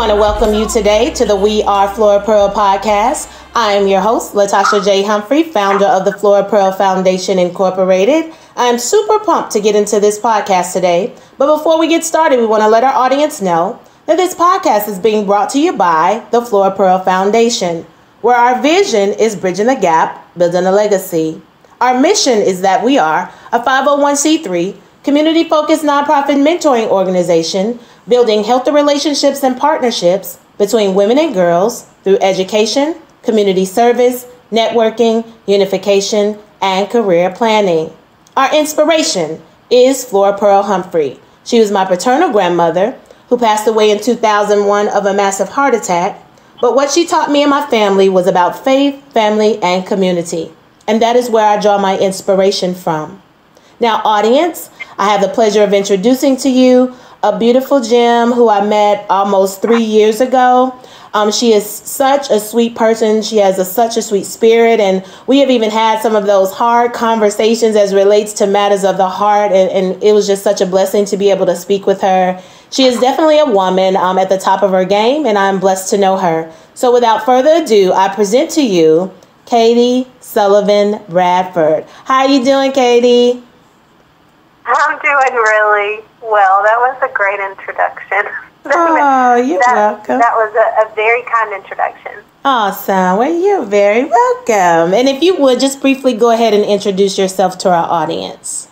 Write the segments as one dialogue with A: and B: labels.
A: want to welcome you today to the We Are Flora Pearl podcast. I am your host, Latasha J. Humphrey, founder of the Flora Pearl Foundation Incorporated. I'm super pumped to get into this podcast today. But before we get started, we want to let our audience know that this podcast is being brought to you by the Flora Pearl Foundation, where our vision is bridging the gap, building a legacy. Our mission is that we are a 501c3 community-focused nonprofit mentoring organization building healthy relationships and partnerships between women and girls through education, community service, networking, unification, and career planning. Our inspiration is Flora Pearl Humphrey. She was my paternal grandmother who passed away in 2001 of a massive heart attack. But what she taught me and my family was about faith, family, and community. And that is where I draw my inspiration from. Now, audience, I have the pleasure of introducing to you a beautiful gem who I met almost 3 years ago. She is such a sweet person. She has such a sweet spirit. And we have even had some of those hard conversations as relates to matters of the heart. And it was just such a blessing to be able to speak with her. She is definitely a woman at the top of her game, and I'm blessed to know her. So without further ado, I present to you Katie Sullivan Bradford. How are you doing, Katie?
B: I'm doing really well. That was a great introduction.
A: Oh, you're welcome.
B: That was a very kind introduction.
A: Awesome. Well, you're very welcome. And if you would, just briefly go ahead and introduce yourself to our audience.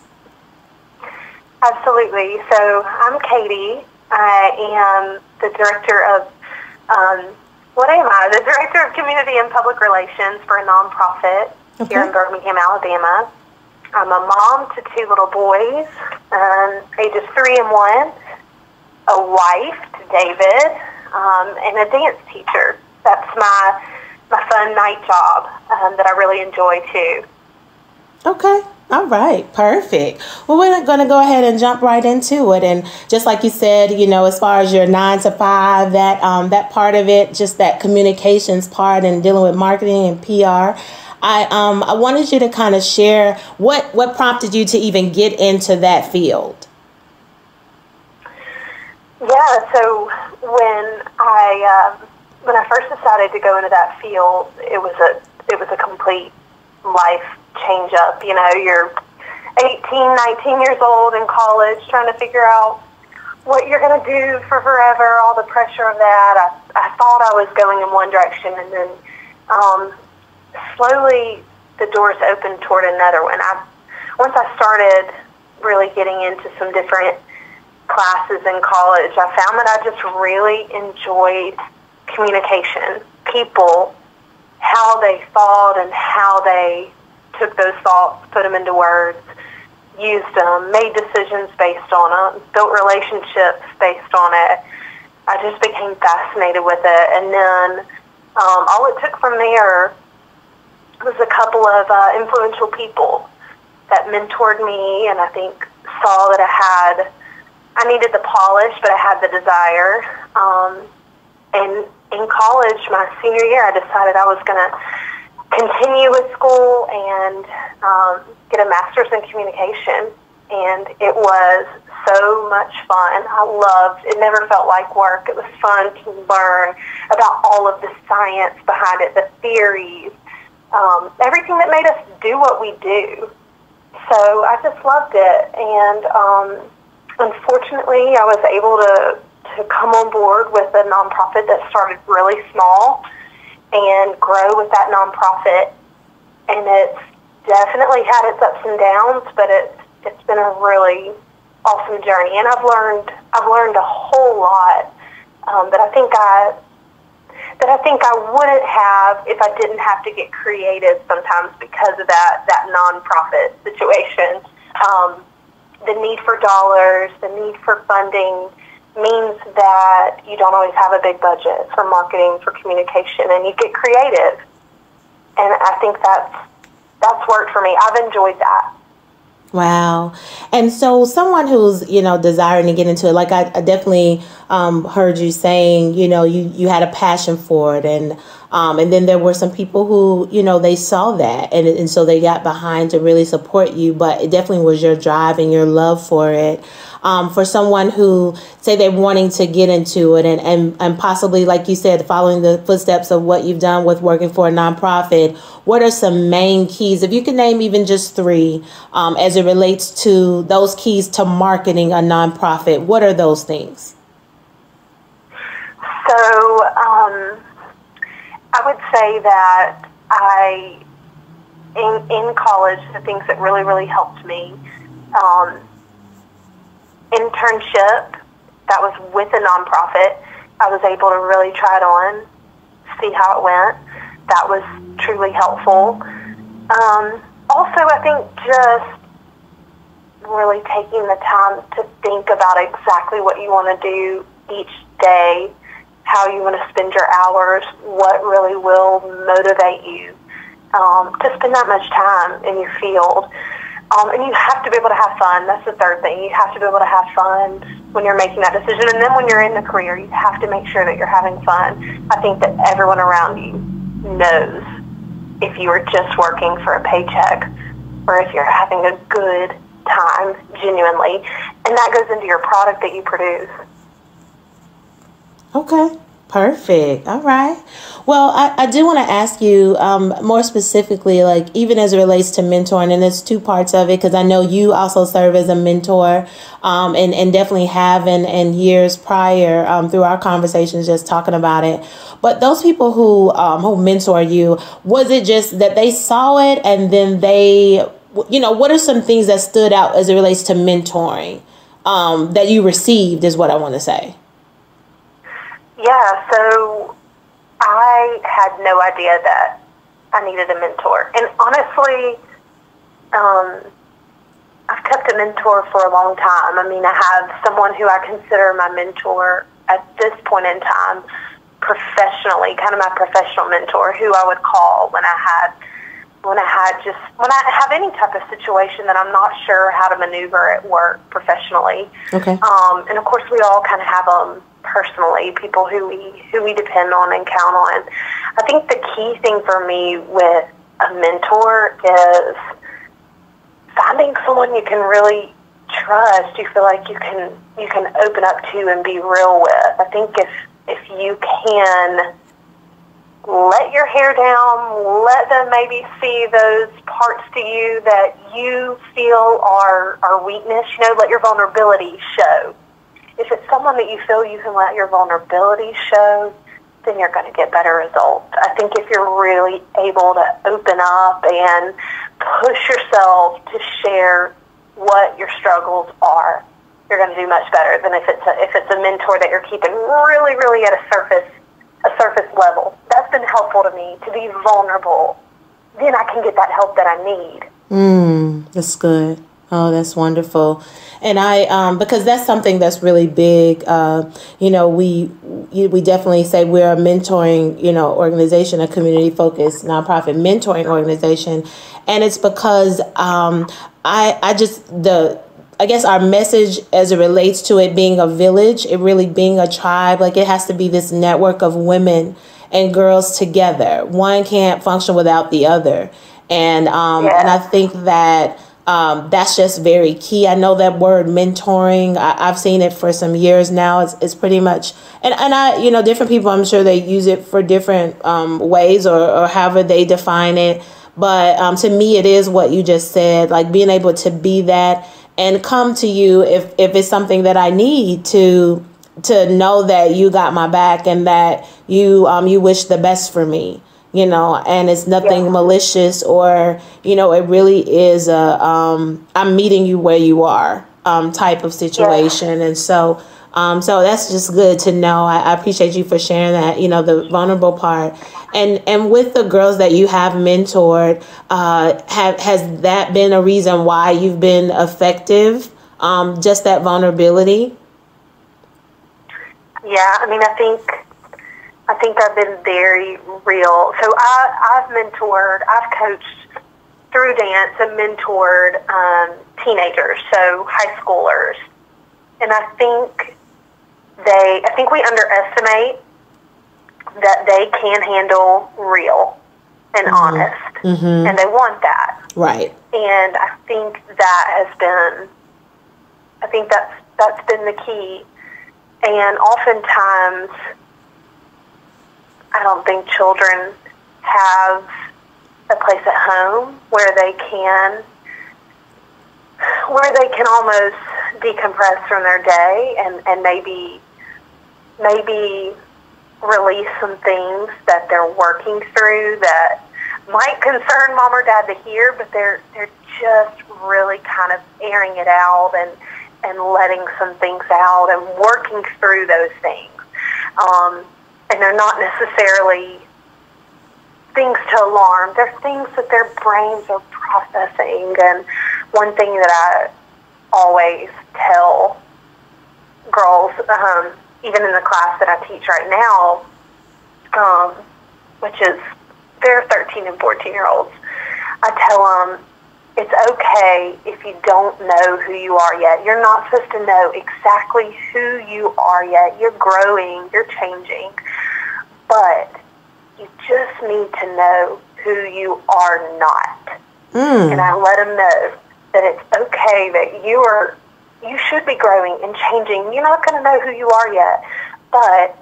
B: Absolutely. So I'm Katie. I am the director of, what am I? The director of community and public relations for a nonprofit here in Birmingham, Alabama. I'm a mom to 2 little boys, ages 3 and 1, a wife to David, and a dance teacher. That's my fun night job that I really enjoy too.
A: Okay. All right. Perfect. Well, we're going to go ahead and jump right into it. And just like you said, you know, as far as your 9 to 5, that part of it, just that communications part and dealing with marketing and PR, I wanted you to kind of share what prompted you to even get into that field.
B: Yeah, so when I first decided to go into that field, it was a complete life change up. You know, you're 18, 19 years old in college trying to figure out what you're going to do for forever, all the pressure of that. I thought I was going in one direction, and then slowly the doors opened toward another one. Once I started really getting into some different classes in college, I found that I just really enjoyed communication, people, how they thought and how they took those thoughts, put them into words, used them, made decisions based on them, built relationships based on it. I just became fascinated with it. And then all it took from there was a couple of influential people that mentored me, and I think saw that I needed the polish, but I had the desire. And in college, my senior year, I decided I was going to continue with school and get a master's in communication. And it was so much fun. It never felt like work. It was fun to learn about all of the science behind it, the theories, everything that made us do what we do. So I just loved it. And unfortunately, I was able to come on board with a nonprofit that started really small and grow with that nonprofit. And it's definitely had its ups and downs, but it's been a really awesome journey. And I've learned a whole lot that I think I wouldn't have if I didn't have to get creative sometimes because of that nonprofit situation. The need for dollars, the need for funding means that you don't always have a big budget for marketing, for communication, and you get creative. And I think that's worked for me. I've enjoyed that.
A: Wow. And so someone who's, you know, desiring to get into it, like I definitely heard you saying, you know, you had a passion for it. And then there were some people who, you know, they saw that and so they got behind to really support you. But it definitely was your drive and your love for it. for someone who say they're wanting to get into it and possibly, like you said, following the footsteps of what you've done with working for a nonprofit? What are some main keys, if you can name even just 3, as it relates to those keys to marketing a nonprofit? What are those things?
B: So I would say that in college, the things that really, really helped me, internship, that was with a nonprofit. I was able to really try it on, see how it went. That was truly helpful. Also, I think just really taking the time to think about exactly what you want to do each day, how you want to spend your hours, what really will motivate you to spend that much time in your field. And you have to be able to have fun. That's the third thing. You have to be able to have fun when you're making that decision. And then when you're in the career, you have to make sure that you're having fun. I think that everyone around you knows if you are just working for a paycheck or if you're having a good time, genuinely. And that goes into your product that you produce.
A: Okay. Perfect. All right. Well, I do want to ask you more specifically, like even as it relates to mentoring, and there's 2 parts of it, because I know you also serve as a mentor and definitely have in years prior through our conversations just talking about it. But those people who mentor you, was it just that they saw it and then they, what are some things that stood out as it relates to mentoring that you received is what I want to say?
B: Yeah, so I had no idea that I needed a mentor. And honestly, I've kept a mentor for a long time. I mean, I have someone who I consider my mentor at this point in time professionally, kind of my professional mentor, who I would call when I have any type of situation that I'm not sure how to maneuver at work professionally.
A: Okay.
B: And of course, we all kind of have them personally, people who we depend on and count on. I think the key thing for me with a mentor is finding someone you can really trust, you feel like you can open up to and be real with. I think if you can let your hair down, let them maybe see those parts to you that you feel are weakness, let your vulnerability show. If it's someone that you feel you can let your vulnerability show, then you're going to get better results. I think if you're really able to open up and push yourself to share what your struggles are, you're going to do much better than if it's a mentor that you're keeping really, really at a surface level. That's been helpful to me, to be vulnerable. Then I can get that help that I need.
A: That's good. Oh, that's wonderful. And I, because that's something that's really big. We definitely say we're a mentoring, organization, a community focused nonprofit mentoring organization. And it's because I guess our message as it relates to it being a village, it really being a tribe, like it has to be this network of women and girls together. One can't function without the other. And I think that that's just very key. I know that word mentoring, I've seen it for some years now. It's pretty much, and I, different people, I'm sure they use it for different ways or however they define it. But to me, it is what you just said, like being able to be that and come to you if it's something that I need to know that you got my back and that you wish the best for me. And it's nothing malicious or, it really is I'm meeting you where you are type of situation. And so that's just good to know. I appreciate you for sharing that, the vulnerable part. And with the girls that you have mentored, has that been a reason why you've been effective? Just that vulnerability?
B: Yeah, I think I've been very real. So I've coached through dance and mentored teenagers, so high schoolers. And I think we underestimate that they can handle real and honest, and they want that.
A: Right.
B: And I think that's That's been the key. And oftentimes, I don't think children have a place at home where they can almost decompress from their day and maybe release some things that they're working through that might concern mom or dad to hear, but they're just really kind of airing it out and letting some things out and working through those things. And they're not necessarily things to alarm. They're things that their brains are processing. And one thing that I always tell girls, even in the class that I teach right now, which is, they're 13 and 14-year-olds, I tell them, it's okay if you don't know who you are yet. You're not supposed to know exactly who you are yet. You're growing, you're changing, but you just need to know who you are not. And I let them know that it's okay that you should be growing and changing. You're not going to know who you are yet, but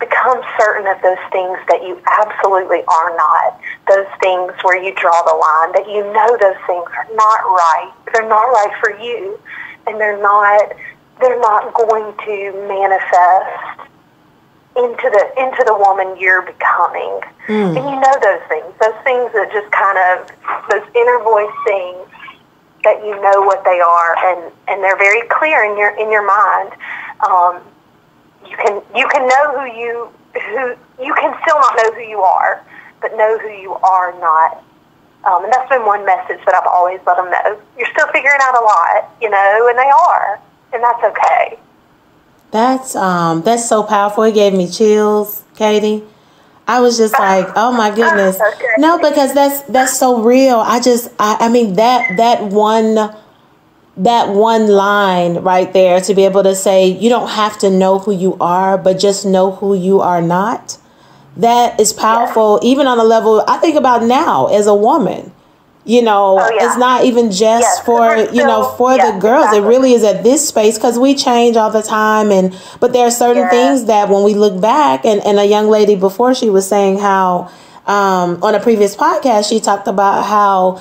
B: become certain of those things that you absolutely are not. Those things where you draw the line, that you know those things are not right. They're not right for you, and they're not going to manifest into the woman you're becoming. And you know those things that just kind of, those inner voice things that you know what they are, and they're very clear in your mind. You can know who you can still not know who you are, but know who you are not. And that's been one message that I've always let them know. You're still figuring out a lot, and they are, and that's okay.
A: That's so powerful. It gave me chills, Katie. I was just like, oh my goodness.
B: Okay.
A: No, because that's so real. I mean that one line right there, to be able to say you don't have to know who you are, but just know who you are not. That is powerful, even on a level I think about now as a woman. It's not even just for the girls. Exactly. It really is at this space, because we change all the time. But there are certain things that when we look back, and a young lady before, she was saying how on a previous podcast, she talked about how,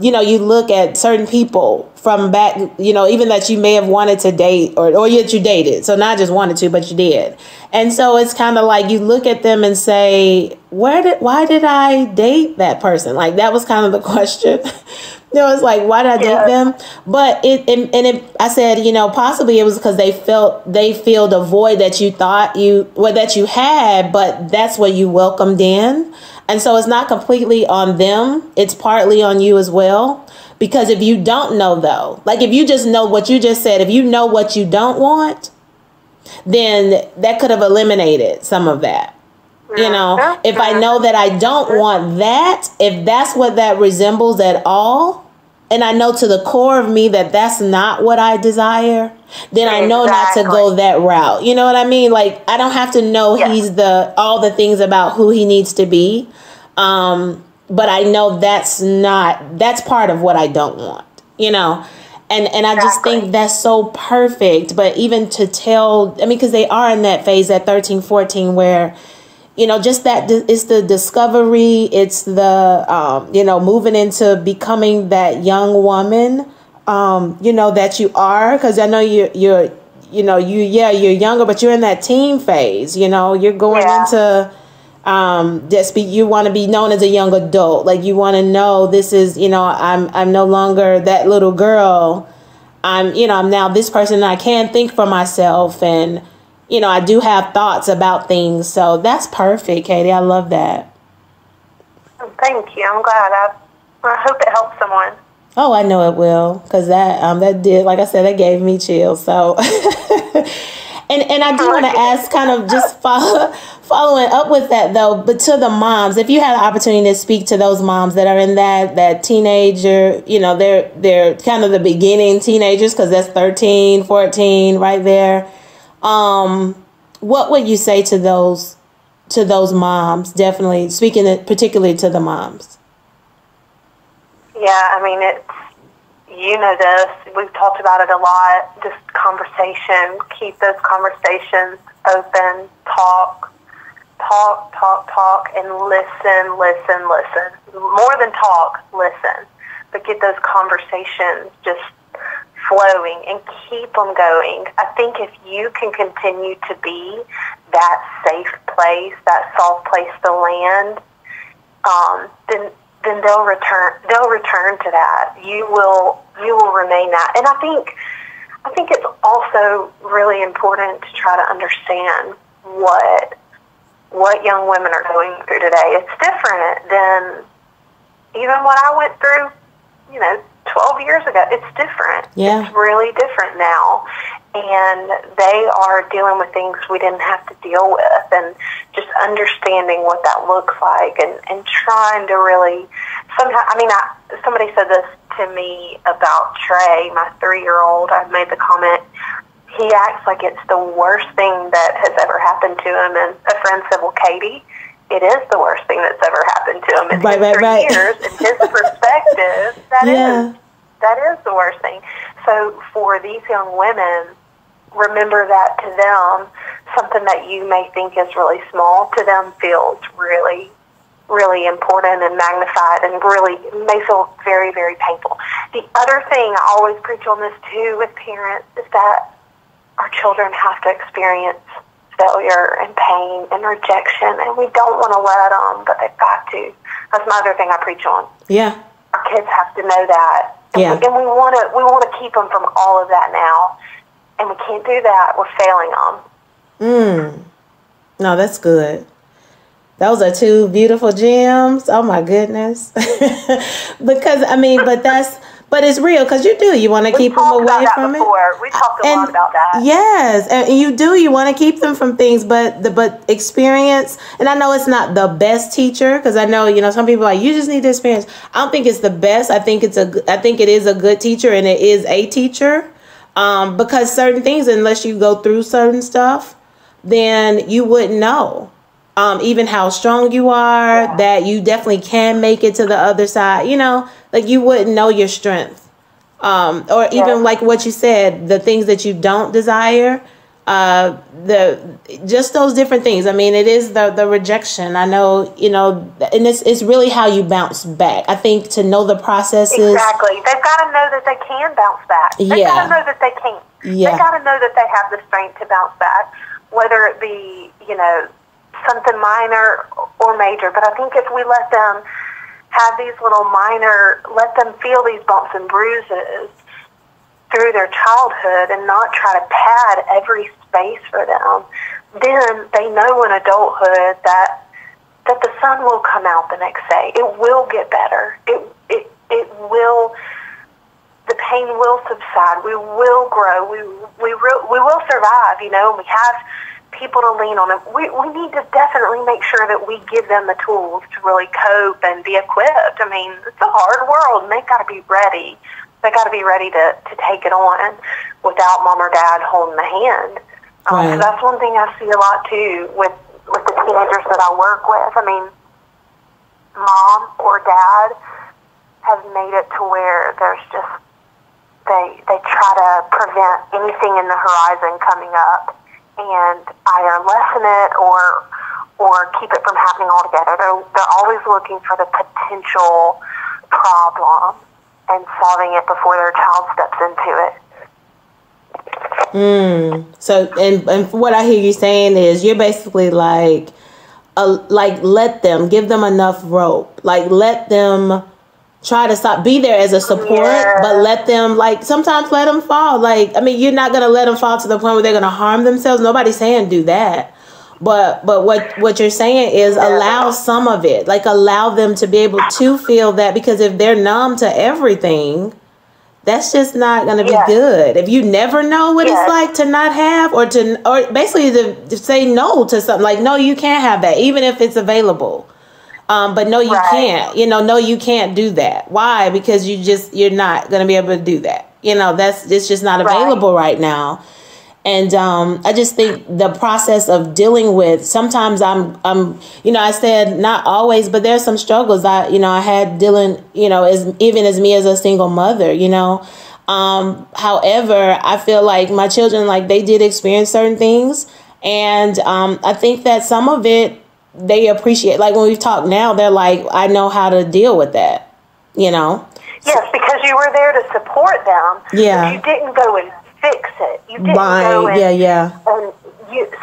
A: you look at certain people from back, even that you may have wanted to date or that you dated. So not just wanted to, but you did. And so it's kind of like you look at them and say, why did I date that person? Like, that was kind of the question. It's like, why did I date them? But I said, possibly it was because they filled a void that you thought that you had, but that's what you welcomed in. And so it's not completely on them. It's partly on you as well. Because if you don't know, though, like if you just know what you just said, if you know what you don't want, then that could have eliminated some of that. If I know that I don't want that, if that's what that resembles at all, and I know to the core of me that that's not what I desire, then I know not to go that route. You know what I mean? Like, I don't have to know he's all the things about who he needs to be. But I know that's part of what I don't want, and I just think that's so perfect. But even to tell, because they are in that phase at 13, 14, where, just that it's the discovery, it's the, moving into becoming that young woman, that you are, because I know you're younger, but you're in that teen phase, you're going into, you want to be known as a young adult. Like, you want to know this is, I'm no longer that little girl. I'm now this person, and I can think for myself, and, I do have thoughts about things. So that's perfect, Katie. I love that.
B: Thank you. I'm glad. I hope it helps someone.
A: Oh, I know it will, because that did, like I said, that gave me chills. So, and I do want to ask, kind of just following up with that, though, but to the moms, if you had the opportunity to speak to those moms that are in that teenager, they're kind of the beginning teenagers, because that's 13, 14 right there. What would you say to those moms? Definitely speaking particularly to the moms.
B: Yeah, you know this, we've talked about it a lot, just conversation, keep those conversations open, talk, and listen. More than talk, listen. But get those conversations just flowing and keep them going. I think if you can continue to be that safe place, that soft place to land, then they'll return to that. You will remain that. And I think it's also really important to try to understand what young women are going through today. It's different than even what I went through, 12 years ago. It's different.
A: Yeah.
B: It's really different now. And they are dealing with things we didn't have to deal with, and just understanding what that looks like, and trying to really, somebody said this to me about Trey, my 3-year-old. I made the comment, he acts like it's the worst thing that has ever happened to him. And a friend said, well, Katie, it is the worst thing that's ever happened to him. In his 3 years, in his perspective, that is the worst thing. So for these young women, remember that to them, something that you may think is really small, to them feels really, really important and magnified, and really may feel very, very painful. The other thing I always preach on this too with parents is that our children have to experience failure and pain and rejection, and we don't want to let them, but they've got to. That's my other thing I preach on.
A: Yeah.
B: Our kids have to know that.
A: Yeah.
B: And we want to keep them from all of that now. And we can't do that. We're failing them.
A: No, that's good. Those are 2 beautiful gems. Oh my goodness. Because but it's real, because you want to keep them away from it.
B: We talked a lot about that.
A: Yes, and you want to keep them from things, but experience. And I know it's not the best teacher, because I know some people are like, you just need to experience. I don't think it's the best. I think it is a good teacher, and it is a teacher. Because certain things, unless you go through certain stuff, then you wouldn't know. Even how strong you are, that you definitely can make it to the other side. Like you wouldn't know your strength. Or even like what you said, the things that you don't desire, just those different things. I mean, it is the rejection. I know, and it's really how you bounce back. I think to know the processes.
B: Exactly. They've got to know that they can bounce back. They've got to know that they can.
A: Yeah.
B: They've got to know that they have the strength to bounce back, whether it be, something minor or major. But I think if we let them have these little let them feel these bumps and bruises through their childhood and not try to pad every space for them, then they know in adulthood that the sun will come out the next day. It will get better. It will, the pain will subside. We will grow. We will survive, we have people to lean on. We need to definitely make sure that we give them the tools to really cope and be equipped. I mean, it's a hard world, and they've got to be ready. They've got to be ready to take it on without mom or dad holding the hand.
A: Right.
B: So that's one thing I see a lot, too, with the teenagers that I work with. I mean, mom or dad have made it to where there's just, they try to prevent anything in the horizon coming up, and either lessen it or keep it from happening altogether. They're always looking for the potential problem and solving it before their child steps into it.
A: So, and what I hear you saying is you're basically like let them, give them enough rope. Like, let them try to be there as a support, but let them, sometimes let them fall. You're not going to let them fall to the point where they're going to harm themselves. Nobody's saying do that. But what you're saying is allow some of it, allow them to be able to feel that, because if they're numb to everything, that's just not going to be good. If you never know what it's like to not have, or basically to say no to something, no, you can't have that, even if it's available. But no, you can't, no, you can't do that. Why? Because you're not going to be able to do that. It's just not available right now. And I just think the process of dealing with, sometimes I'm, I said not always, but there's some struggles I had dealing, even as me as a single mother, however, I feel like my children, like they did experience certain things. And I think that some of it they appreciate. Like when we've talked now, they're like, I know how to deal with that,
B: Yes, because you were there to support them.
A: Yeah.
B: But you didn't go and fix it. You didn't
A: go and... Yeah.
B: So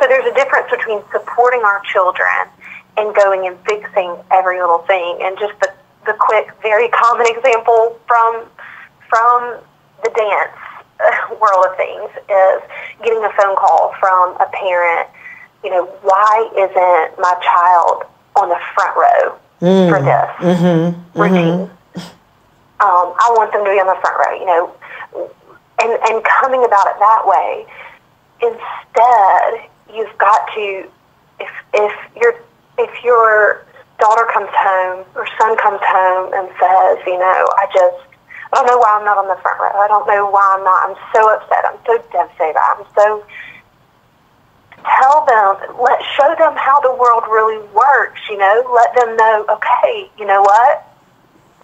B: there's a difference between supporting our children and going and fixing every little thing. And just the quick, very common example from the dance world of things is getting a phone call from a parent, why isn't my child on the front row for this routine? I want them to be on the front row, and coming about it that way. Instead, you've got to, if your daughter comes home or son comes home and says, I don't know why I'm not on the front row. I don't know why I'm not. I'm so upset. I'm so devastated. Tell them, show them how the world really works, Let them know, okay, you know what?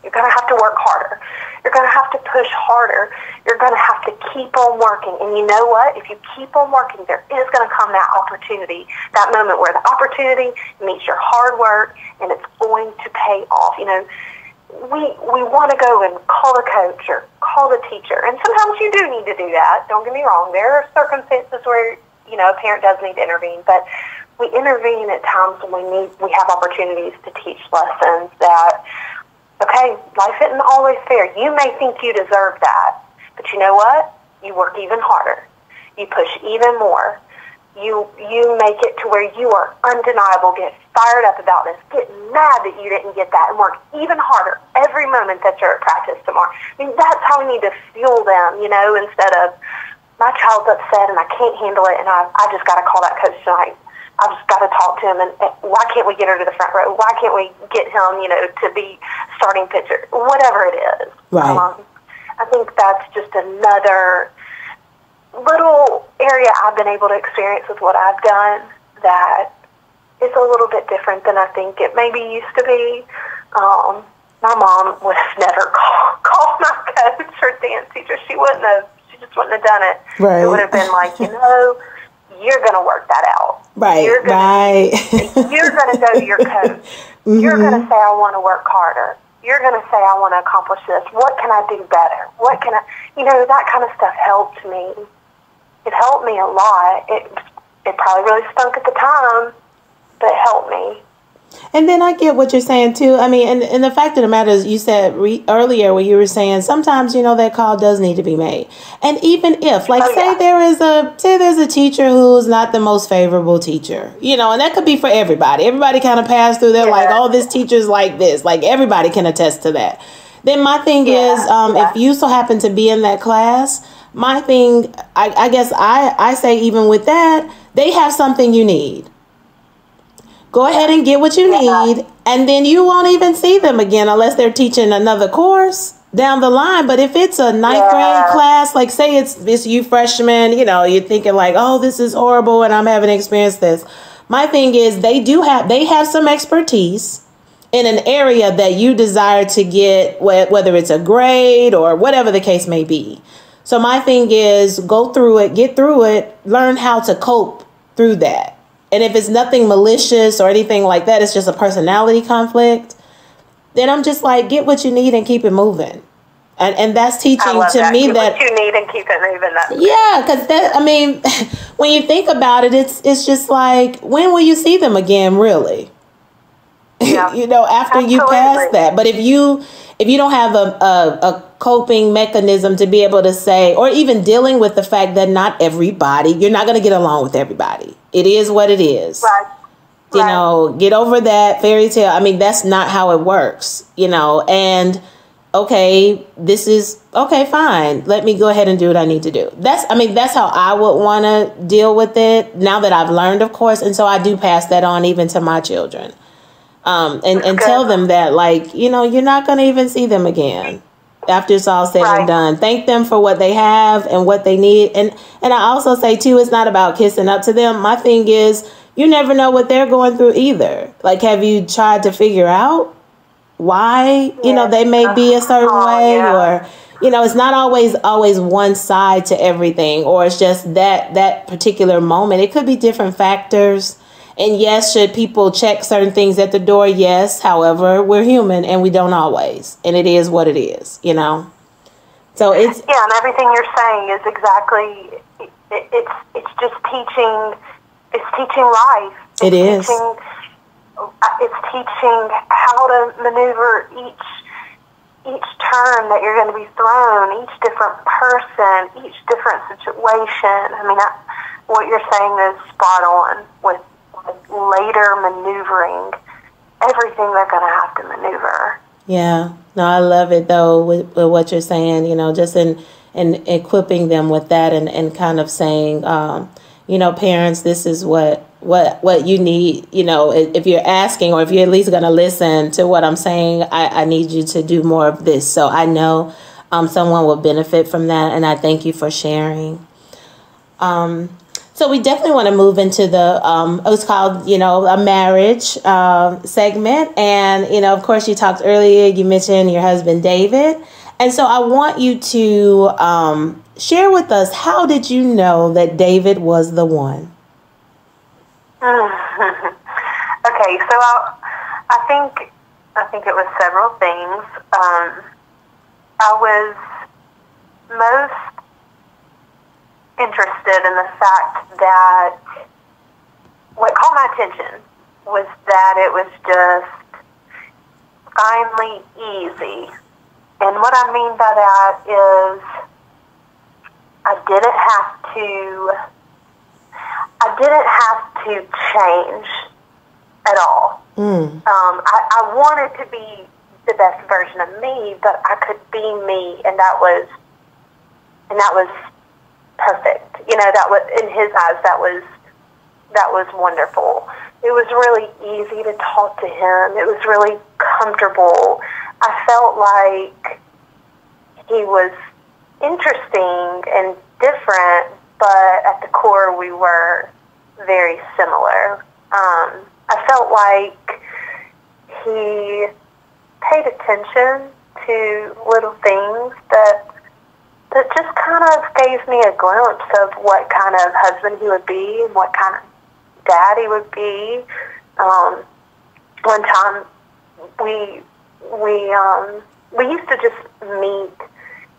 B: You're going to have to work harder. You're going to have to push harder. You're going to have to keep on working. And you know what? If you keep on working, there is going to come that opportunity, that moment where the opportunity meets your hard work, and it's going to pay off. We want to go and call the coach or call the teacher. And sometimes you do need to do that. Don't get me wrong. There are circumstances where, a parent does need to intervene. But we intervene at times when we have opportunities to teach lessons that, okay, life isn't always fair. You may think you deserve that. But you know what? You work even harder. You push even more. You make it to where you are undeniable, get fired up about this, get mad that you didn't get that, and work even harder every moment that you're at practice tomorrow. I mean, that's how we need to fuel them, instead of, my child's upset and I can't handle it and I just got to call that coach tonight. I've just got to talk to him, and why can't we get her to the front row? Why can't we get him, to be starting pitcher? Whatever it is.
A: Right.
B: I think that's just another little area I've been able to experience with what I've done that is a little bit different than I think it maybe used to be. My mom would have never called my coach or dance teacher. She just wouldn't have done it.
A: Right.
B: It would have been like, you're going to work that out.
A: Right.
B: You're going to go to your coach. You're going to say, I want to work harder. You're going to say, I want to accomplish this. What can I do better? What can I, that kind of stuff helped me. It helped me a lot. It probably really stunk at the time, but it helped me.
A: And then I get what you're saying too. I mean, and the fact of the matter is, you said earlier when you were saying sometimes that call does need to be made. And even if, say there's a teacher who's not the most favorable teacher, and that could be for everybody. Everybody kind of passed through there like, oh, this teacher's like this. Like everybody can attest to that. Then my thing is, if you so happen to be in that class, my thing, I guess I say even with that, they have something you need. Go ahead and get what you need, and then you won't even see them again unless they're teaching another course down the line. But if it's a ninth grade class, like say it's you freshmen, you're thinking like, oh, this is horrible and I'm having to experience this. My thing is they have some expertise in an area that you desire to get, whether it's a grade or whatever the case may be. So my thing is go through it, get through it, learn how to cope through that. And if it's nothing malicious or anything like that, it's just a personality conflict, then I'm just like, get what you need and keep it moving. And that's teaching to me that
B: what you need and keep it moving.
A: Because when you think about it, it's just like, when will you see them again, really?
B: Yeah.
A: After you pass that. But if you don't have a coping mechanism to be able to say, or even dealing with the fact that not everybody, you're not going to get along with everybody. It is what it is.
B: Right.
A: Get over that fairy tale. That's not how it works, and okay, this is okay, fine. Let me go ahead and do what I need to do. That's how I would want to deal with it now that I've learned, of course. And so I do pass that on even to my children. And tell them that, you're not going to even see them again. after it's all said and
B: Right.
A: done. Thank them for what they have and what they need. And I also say, too, it's not about kissing up to them. My thing is, you never know what they're going through either. Like, have you tried to figure out why, they may be a certain way, or, it's not always one side to everything, or it's just that particular moment. It could be different factors. And yes, should people check certain things at the door? Yes. However, we're human and we don't always. And it is what it is, So it's...
B: Yeah, and everything you're saying is exactly, it's just teaching, it's teaching life.
A: It is.
B: It's teaching how to maneuver each turn that you're going to be thrown, each different person, each different situation. I mean, what you're saying is spot on with later maneuvering everything they're going to have to maneuver.
A: Yeah. No, I love it, though, with what you're saying, just in equipping them with that and kind of saying, parents, this is what you need, if you're asking, or if you're at least going to listen to what I'm saying, I need you to do more of this. So I know someone will benefit from that. And I thank you for sharing. So we definitely want to move into the, it was called, a marriage segment. And, of course, you talked earlier, you mentioned your husband, David. And so I want you to share with us, how did you know that David was the one?
B: Okay, so I think it was several things. I was most interested in the fact that what caught my attention was that it was just finally easy. And what I mean by that is I didn't have to change at all. I wanted to be the best version of me, but I could be me, and that was perfect. That was, in his eyes, that was wonderful. It was really easy to talk to him. It was really comfortable. I felt like he was interesting and different, but at the core we were very similar. I felt like he paid attention to little things that just kind of gave me a glimpse of what kind of husband he would be and what kind of dad he would be. One time we used to just meet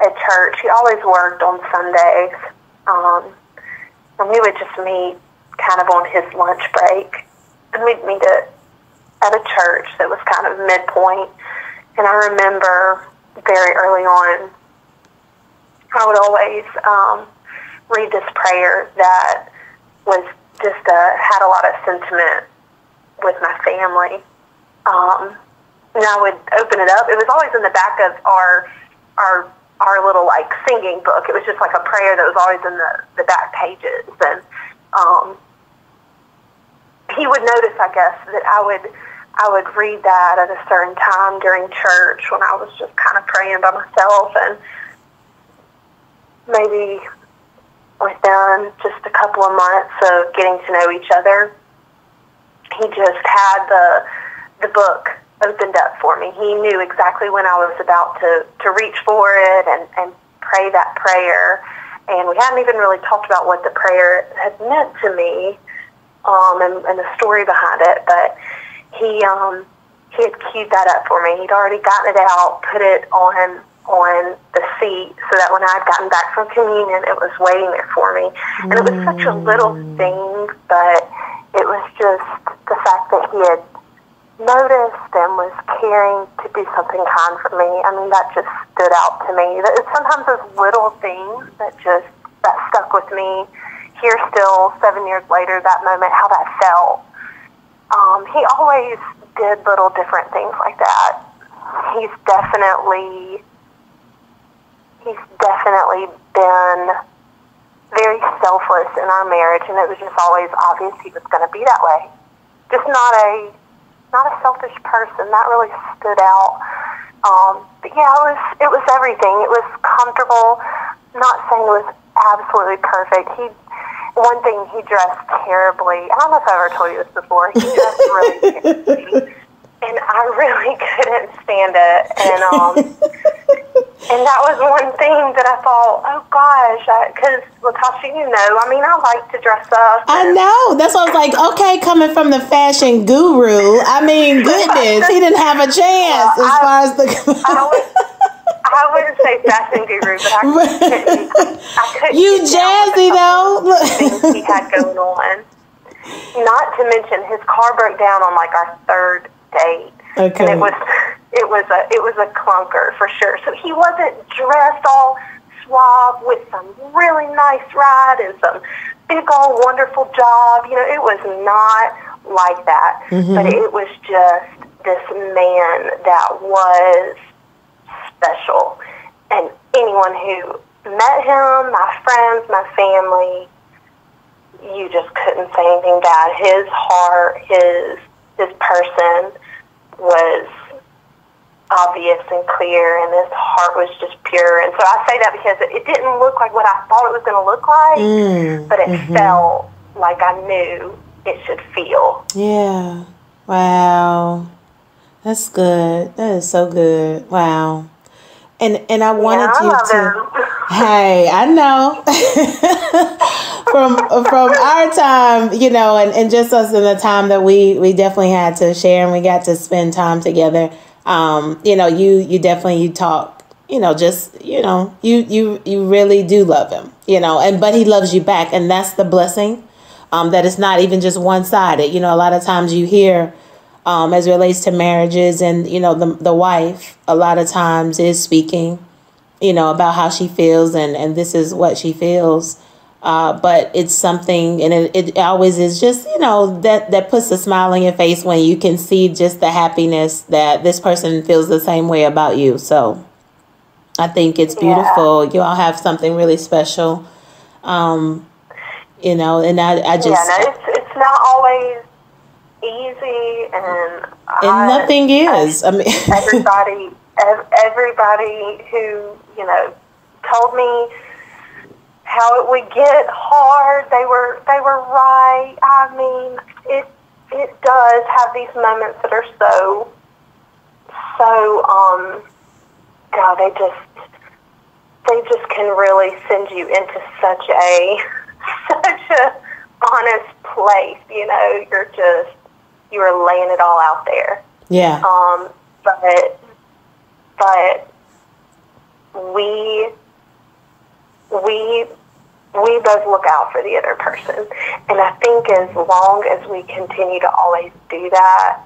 B: at church. He always worked on Sundays, and we would just meet kind of on his lunch break, and we'd meet at a church that was kind of midpoint. And I remember very early on, I would always read this prayer that was just had a lot of sentiment with my family. And I would open it up. It was always in the back of our little singing book. It was just like a prayer that was always in the back pages. And he would notice, I guess, that I would read that at a certain time during church when I was just kind of praying by myself. And maybe within just a couple of months of getting to know each other, he just had the book opened up for me. He knew exactly when I was about to reach for it and pray that prayer. And we hadn't even really talked about what the prayer had meant to me, and the story behind it, but he had queued that up for me. He'd already gotten it out, put it on the seat, so that when I had gotten back from communion, it was waiting there for me. And it was such a little thing, but it was just the fact that he had noticed and was caring to do something kind for me. I mean, that just stood out to me. Sometimes those little things that stuck with me. Here still, 7 years later, that moment, how that felt. He always did little different things like that. He's definitely been very selfless in our marriage, and it was just always obvious he was going to be that way. Just not a selfish person. That really stood out But yeah, it was everything. It was comfortable. Not saying it was absolutely perfect. One thing, he dressed terribly. I don't know if I ever told you this before. He dressed really terribly, and I really couldn't stand it. And that was one thing that I thought, oh gosh, because Latasha, I like to dress up.
A: I know. That's why I was like, okay, coming from the fashion guru, goodness, he didn't have a chance as far as the.
B: I wouldn't say fashion guru, but I couldn't.
A: You jazzy though.
B: Things he had going on. Not to mention, his car broke down on like our third date,
A: okay.
B: And it was a clunker for sure. So he wasn't dressed all suave with some really nice ride and some big old wonderful job. It was not like that. Mm-hmm. But it was just this man that was special, and anyone who met him, my friends, my family, you just couldn't say anything bad. His heart, his person was obvious and clear, and his heart was just pure. And so I say that because it didn't look like what I thought it was going to look like, but it felt like I knew it should feel.
A: Yeah. Wow. That's good. That is so good. Wow. And I wanted you to. Hey, I know. from our time, and just us in the time that we definitely had to share, and we got to spend time together. You definitely talk. You really do love him. But he loves you back, and that's the blessing. That it's not even just one sided. A lot of times you hear. As it relates to marriages, and the wife a lot of times is speaking about how she feels, and this is what she feels, but it's something, and it always is just that puts a smile on your face when you can see just the happiness that this person feels the same way about you. So I think it's beautiful. You all have something really special, and I just
B: it's not always easy, and
A: nothing is.
B: Everybody who told me how it would get hard, they were right. It does have these moments that are so God, they just can really send you into such a honest place. You are laying it all out there.
A: Yeah.
B: But we both look out for the other person, and I think as long as we continue to always do that,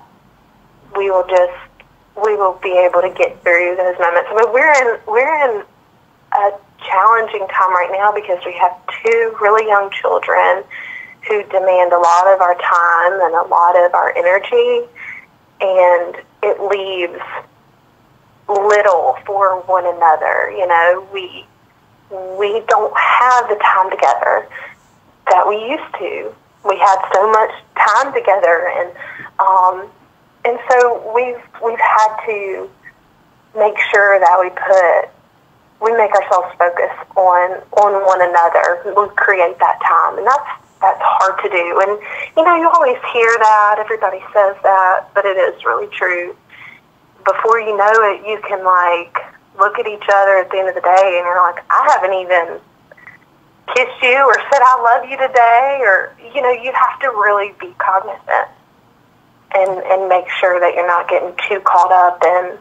B: we will be able to get through those moments. We're in a challenging time right now because we have two really young children who demand a lot of our time and a lot of our energy, and it leaves little for one another. We don't have the time together that we used to. We had so much time together, and so we've had to make sure that we make ourselves focus on one another. We create that time, and that's hard to do. And you always hear that, everybody says that, but it is really true. Before you know it, you can look at each other at the end of the day, and you're like, I haven't even kissed you or said I love you today, or you have to really be cognizant and make sure that you're not getting too caught up in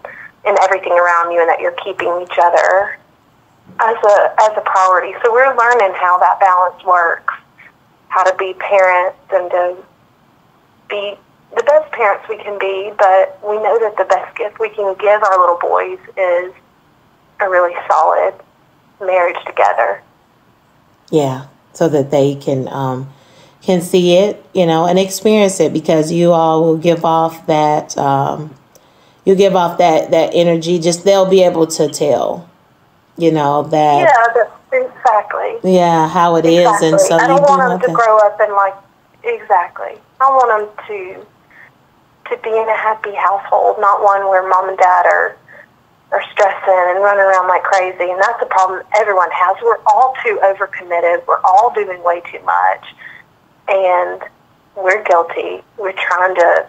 B: everything around you, and that you're keeping each other as a priority. So we're learning how that balance works, how to be parents and to be the best parents we can be, but we know that the best gift we can give our little boys is a really solid marriage together.
A: Yeah, so that they can see it, and experience it, because you all will give off that that energy. Just they'll be able to tell, that.
B: Yeah, exactly.
A: Yeah, how it is, and so
B: I don't want them to grow up and exactly. I want them to be in a happy household, not one where mom and dad are are stressing and running around like crazy, and that's the problem everyone has. We're all too overcommitted. We're all doing way too much, and we're guilty. We're trying to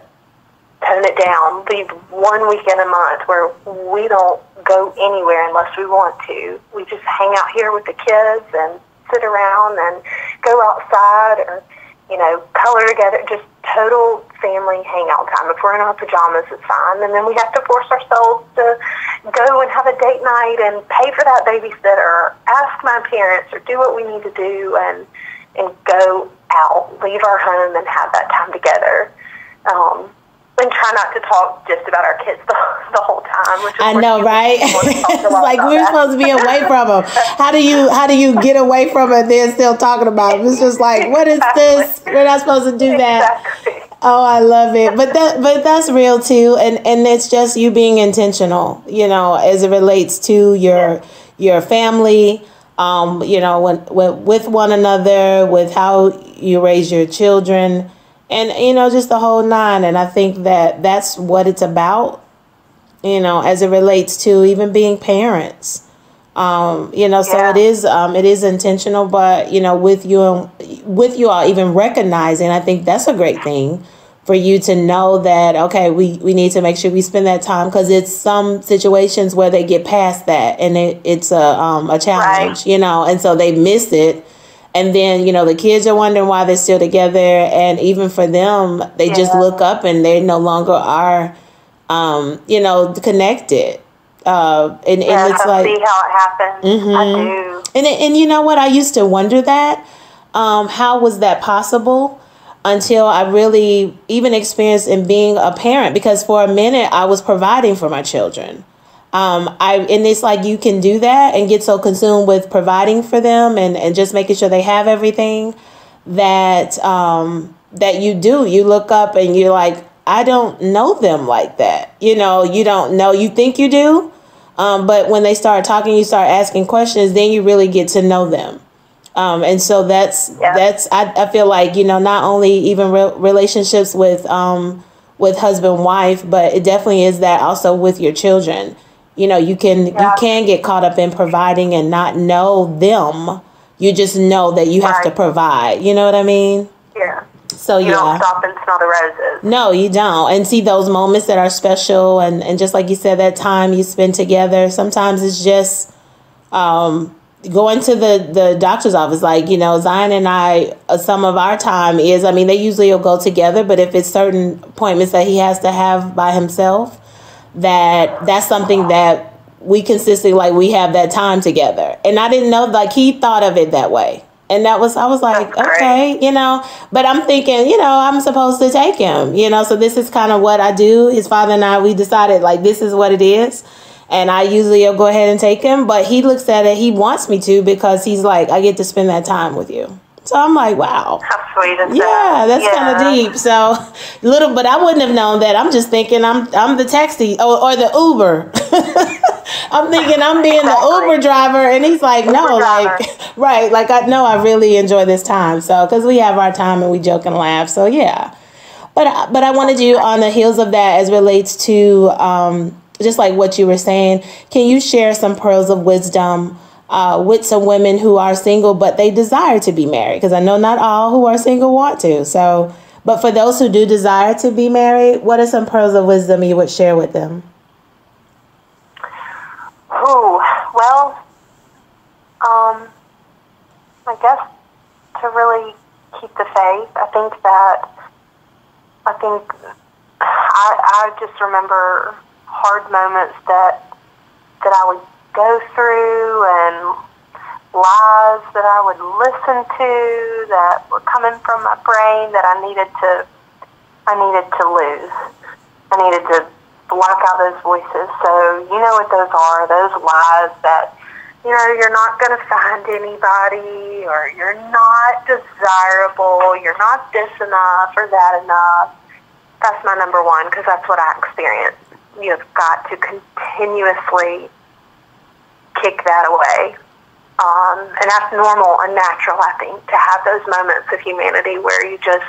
B: tone it down, leave 1 weekend a month where we don't go anywhere unless we want to. We just hang out here with the kids and sit around and go outside or, color together, just total family hangout time. If we're in our pajamas, it's fine. And then we have to force ourselves to go and have a date night and pay for that babysitter or ask my parents or do what we need to do and go out, leave our home and have that time together. And try not to talk just about our kids the whole time. Which
A: I know, right? It's like we're supposed to be away from them. How do you get away from it and then still talking about them? It's just like, what is this? We're not supposed to do that.
B: Exactly.
A: Oh, I love it. But that's real too. And it's just you being intentional, as it relates to your family, with one another, with how you raise your children. And, just the whole nine. And I think that's what it's about, as it relates to even being parents. So it is intentional, but, with you all even recognizing, I think that's a great thing for you to know that, okay, we need to make sure we spend that time, because it's some situations where they get past that and it's a challenge,
B: right.
A: And so they miss it. And then, the kids are wondering why they're still together. And even for them, they just look up and they no longer are, connected. And it's like,
B: see how it happens.
A: Mm-hmm.
B: I do.
A: And you know what? I used to wonder that. How was that possible? Until I really even experienced in being a parent, because for a minute I was providing for my children. And it's like you can do that and get so consumed with providing for them and just making sure they have everything that you look up and you're like, I don't know them like that. You don't know, you think you do. But when they start talking, you start asking questions, then you really get to know them. And so I feel like, not only even relationships with husband, wife, but it definitely is that also with your children. You can get caught up in providing and not know them. You just know that you have to provide. You know what I mean?
B: Yeah.
A: So
B: you don't stop and smell the roses. No,
A: you don't. And see those moments that are special. And just like you said, that time you spend together. Sometimes it's just going to the doctor's office. Like, Zion and I, some of our time is, they usually will go together. But if it's certain appointments that he has to have by himself, that's something that we consistently, we have that time together. And I didn't know, he thought of it that way. And I was like, okay, but I'm thinking, I'm supposed to take him, so this is kind of what I do. His father and I, we decided this is what it is. And I usually will go ahead and take him, but he looks at it, he wants me to, because he's like, I get to spend that time with you. So I'm like, wow.
B: How sweet is that?
A: Yeah, that's kind of deep. So but I wouldn't have known that. I'm just thinking I'm the taxi or the Uber. I'm thinking I'm being the Uber driver, and he's like, no, right. I really enjoy this time. So, because we have our time and we joke and laugh. So yeah, but I wanted you on the heels of that as relates to, just like what you were saying, can you share some pearls of wisdom with some women who are single, but they desire to be married? Because I know not all who are single want to. So, but for those who do desire to be married, what are some pearls of wisdom you would share with them?
B: Oh, well, I guess to really keep the faith. I just remember hard moments that I would go through and lies that I would listen to that were coming from my brain that I needed to lose. I needed to block out those voices. So you know what those are, those lies that, you're not going to find anybody, or you're not desirable, you're not this enough or that enough. That's my number one, because that's what I experienced. You've got to continuously kick that away. And that's normal and natural, I think, to have those moments of humanity where you just,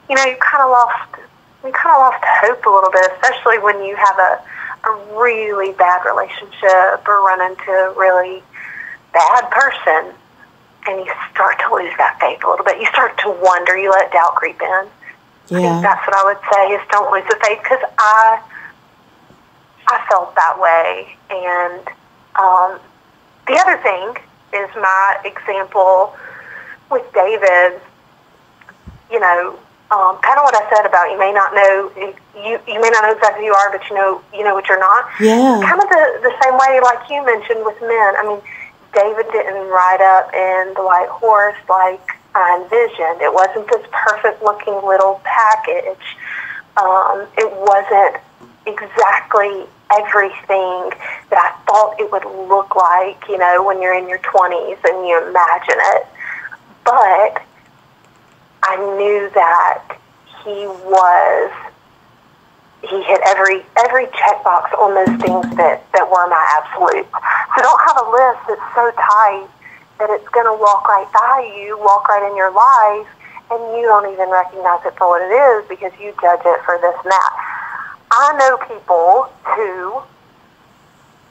B: you kind of lost hope a little bit, especially when you have a a really bad relationship or run into a really bad person, and you start to lose that faith a little bit. You start to wonder. You let doubt creep in.
A: Yeah.
B: I think that's what I would say is don't lose the faith, because I felt that way. And the other thing is my example with David. You know, kind of what I said about you may not know you may not know exactly who you are, but you know what you're not.
A: Yeah.
B: Kind of the same way, like you mentioned with men. I mean, David didn't ride up in the white horse like I envisioned. It wasn't this perfect-looking little package. It wasn't exactly everything that I thought it would look like, you know, when you're in your 20s and you imagine it. But I knew that he hit every checkbox on those things that were my absolute. So don't have a list that's so tight that it's going to walk right by you, walk right in your life, and you don't even recognize it for what it is because you judge it for this and that. I know people who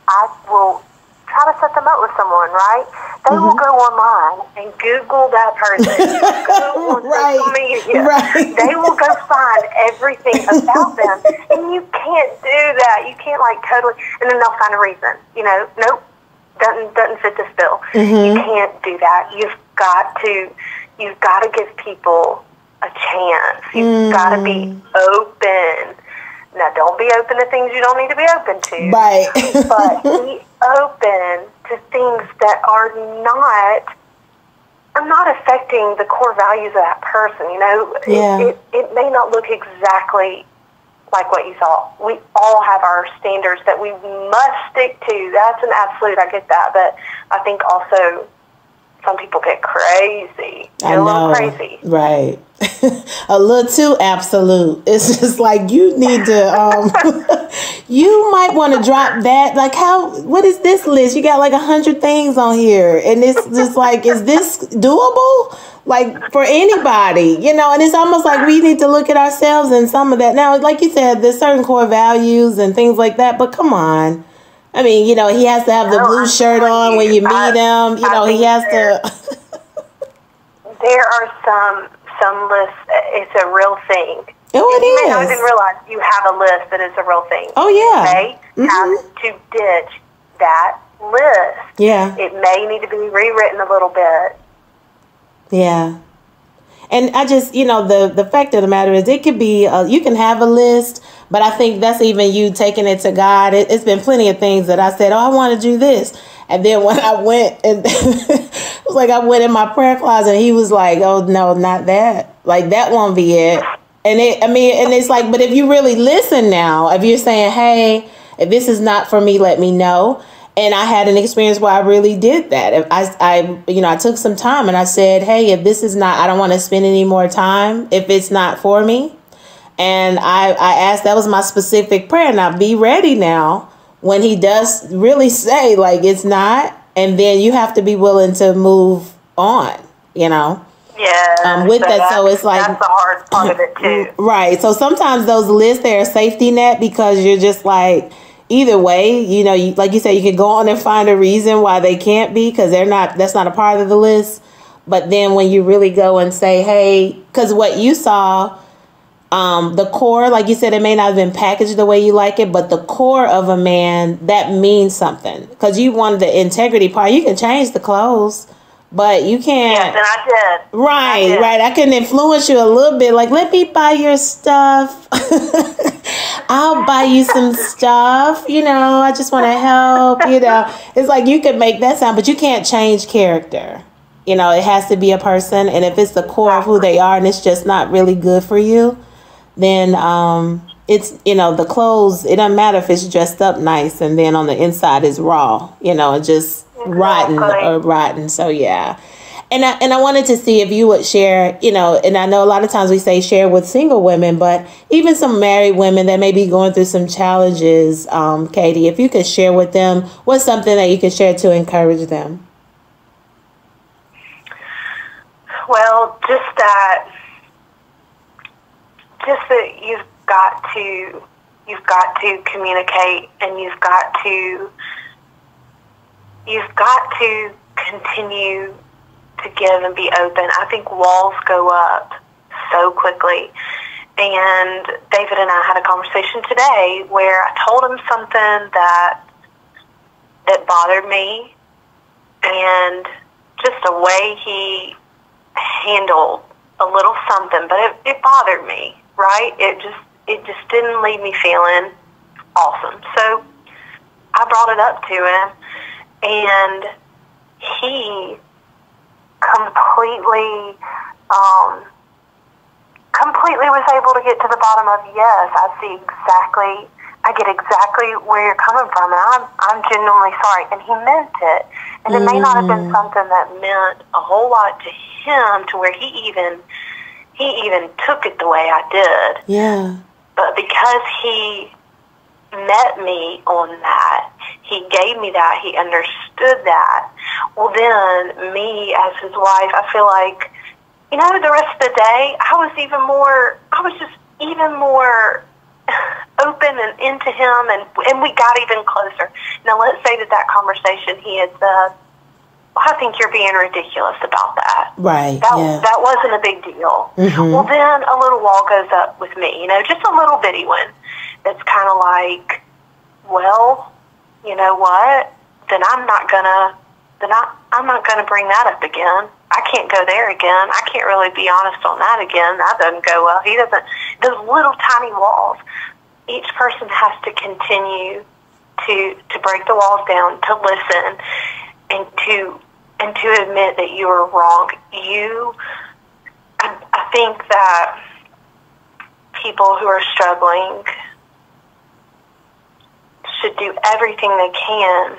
B: I will try to set them up with someone, right? They will go online and Google that person, go on social media.
A: Right.
B: They will go find everything about them, and you can't do that. You can't totally, and then they'll find a reason. You know, nope, doesn't fit this bill. You can't do that. You've got to give people a chance. You've got to be open. Now, don't be open to things you don't need to be open to.
A: Right.
B: But be open to things that are not affecting the core values of that person. You know, it may not look exactly like what you thought. We all have our standards that we must stick to. That's an absolute. I get that. But I think also some people get crazy. Get a little crazy.
A: Right. A little too absolute. It's just like you need to you might want to drop that. Like what is this list? You got like 100 things on here, and it's just like, is this doable? Like for anybody, you know? And it's almost like we need to look at ourselves and some of that. Now, like you said, there's certain core values and things like that, but come on. I mean, you know, he has to have the blue shirt on when you meet him. You know, he has to.
B: There are some lists. It's a real thing.
A: Oh, it
B: you
A: is.
B: may not even realize you have a list that is a real thing.
A: Oh, yeah.
B: You may have to ditch that list.
A: Yeah.
B: It may need to be rewritten a little bit.
A: Yeah. And I just, you know, the fact of the matter is it could be, you can have a list, but I think that's even you taking it to God. It's been plenty of things that I said, I want to do this. And then when I went, and it was like I went in my prayer closet, and he was like, oh, no, not that. Like, that won't be it. And it's like, but if you really listen now, if you're saying, hey, if this is not for me, let me know. And I had an experience where I really did that. If I took some time and I said, hey, if this is not, I don't want to spend any more time if it's not for me. And I asked, that was my specific prayer. Now be ready now when he does really say like it's not. And then you have to be willing to move on, you know.
B: Yeah.
A: With that, so it's like
B: that's the hard part of it too.
A: Right. So sometimes those lists, they're a safety net because you're just like, either way, you know, like you said, you can go on and find a reason why they can't be because that's not a part of the list. But then when you really go and say, hey, because what you saw, the core, like you said, it may not have been packaged the way you like it, but the core of a man, that means something. Because you wanted the integrity part. You can change the clothes, but you can't.
B: Yes, and I did.
A: Right. I can influence you a little bit. Like, let me buy your stuff. I'll buy you some stuff. You know, I just want to help. You know, it's like you can make that sound, but you can't change character. You know, it has to be a person. And if it's the core of who they are and it's just not really good for you, then it's, you know, the clothes, it doesn't matter if it's dressed up nice and then on the inside is raw, you know, and just rotten. So, yeah. And I wanted to see if you would share, you know, and I know a lot of times we say share with single women, but even some married women that may be going through some challenges, Katie, if you could share with them, what's something that you could share to encourage them?
B: Well, just that you've You've got to communicate, and you've got to continue to give and be open. I think walls go up so quickly. And David and I had a conversation today where I told him something that bothered me, and just the way he handled a little something, but it bothered me, right? It just didn't leave me feeling awesome. So I brought it up to him, and he completely was able to get to the bottom of, yes, I get exactly where you're coming from, and I'm genuinely sorry. And he meant it. And it may not have been something that meant a whole lot to him, to where he even took it the way I did.
A: Yeah.
B: But because he met me on that, he gave me that, he understood that, well then, me as his wife, I feel like, the rest of the day, I was just even more open and into him, and we got even closer. Now, let's say that conversation he had said, well, I think you're being ridiculous about that.
A: Right,
B: That wasn't a big deal.
A: Mm-hmm.
B: Well, then a little wall goes up with me, just a little bitty one. That's kind of like, well, you know what? Then I'm not gonna bring that up again. I can't go there again. I can't really be honest on that again. That doesn't go well. He doesn't. Those little tiny walls. Each person has to continue to break the walls down, to listen, and to admit that you are wrong. I think that people who are struggling should do everything they can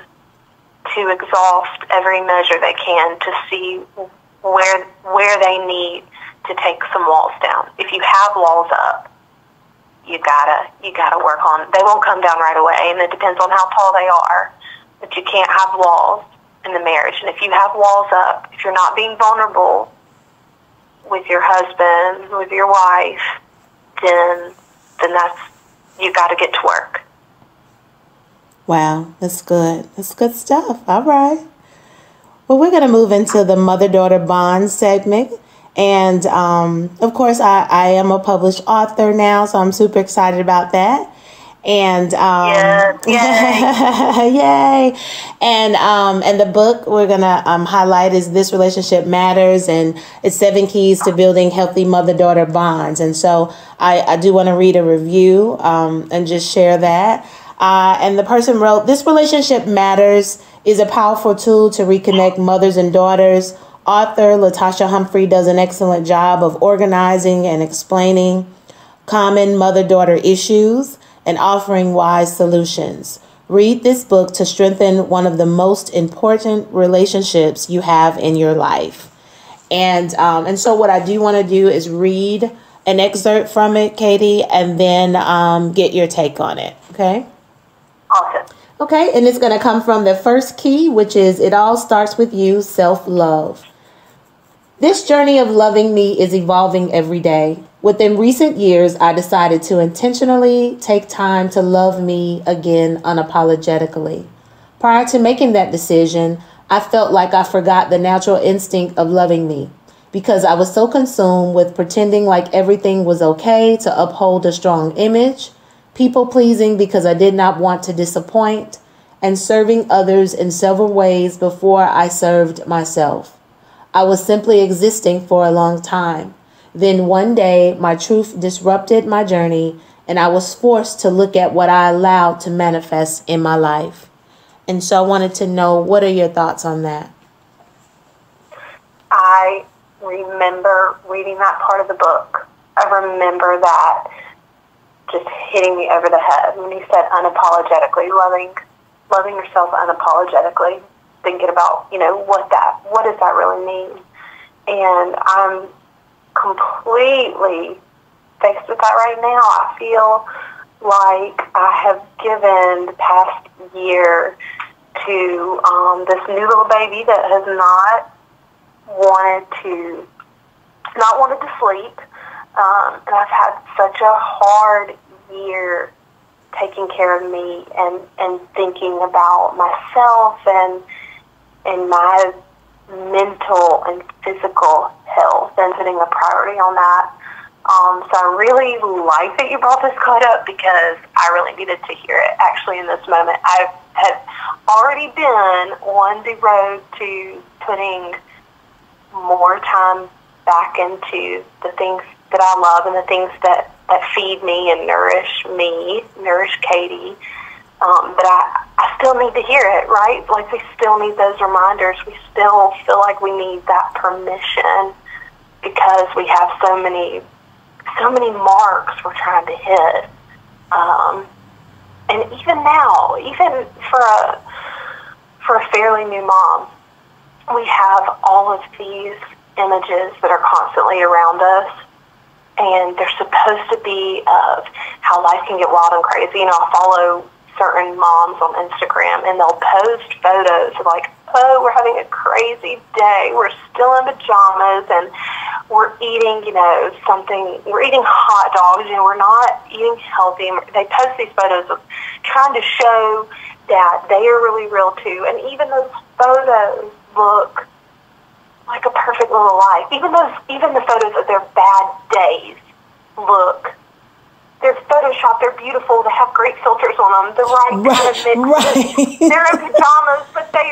B: to exhaust every measure they can to see where they need to take some walls down. If you have walls up, you gotta work on. They won't come down right away, and it depends on how tall they are. But you can't have walls in the marriage. And if you have walls up, if you're not being vulnerable with your husband, with your wife, then that's, you got to get to work.
A: Wow, that's good. That's good stuff. All right. Well, we're going to move into the mother-daughter bond segment. And, of course, I am a published author now, so I'm super excited about that. And
B: yay.
A: Yay. And the book we're going to highlight is This Relationship Matters, and it's 7 keys to building healthy mother-daughter bonds. And so I do want to read a review and just share that. And the person wrote, "This Relationship Matters is a powerful tool to reconnect mothers and daughters. Author Latasha Humphrey does an excellent job of organizing and explaining common mother-daughter issues and offering wise solutions. Read this book to strengthen one of the most important relationships you have in your life." And so what I do want to do is read an excerpt from it, Katie, and then get your take on it. Okay?
B: Awesome.
A: Okay, and it's going to come from the first key, which is it all starts with you, self-love. This journey of loving me is evolving every day. Within recent years, I decided to intentionally take time to love me again unapologetically. Prior to making that decision, I felt like I forgot the natural instinct of loving me because I was so consumed with pretending like everything was okay to uphold a strong image, people-pleasing because I did not want to disappoint, and serving others in several ways before I served myself. I was simply existing for a long time. Then one day, my truth disrupted my journey, and I was forced to look at what I allowed to manifest in my life. And so I wanted to know, what are your thoughts on that?
B: I remember reading that part of the book. I remember that just hitting me over the head when he said unapologetically, loving yourself unapologetically, thinking about, what does that really mean? And I'm completely faced with that right now. I feel like I have given the past year to this new little baby that has not wanted to sleep. And I've had such a hard year taking care of me and thinking about myself and my mental and physical health and putting a priority on that. So I really like that you brought this quote up because I really needed to hear it actually in this moment. I had already been on the road to putting more time back into the things that I love and the things that feed me and nourish Katie. But I still need to hear it, right? Like, we still need those reminders. We still feel like we need that permission because we have so many marks we're trying to hit. And even now, even for a fairly new mom, we have all of these images that are constantly around us, and they're supposed to be of how life can get wild and crazy. You know, I follow certain moms on Instagram, and they'll post photos of like, oh, we're having a crazy day. We're still in pajamas, and we're eating, we're eating hot dogs, and we're not eating healthy. They post these photos of trying to show that they are really real too. And even those photos look like a perfect little life. Even the photos of their bad days look, they're photoshopped, they're beautiful, they have great filters on them, the right kind of mix.
A: Right.
B: They're in pajamas, but they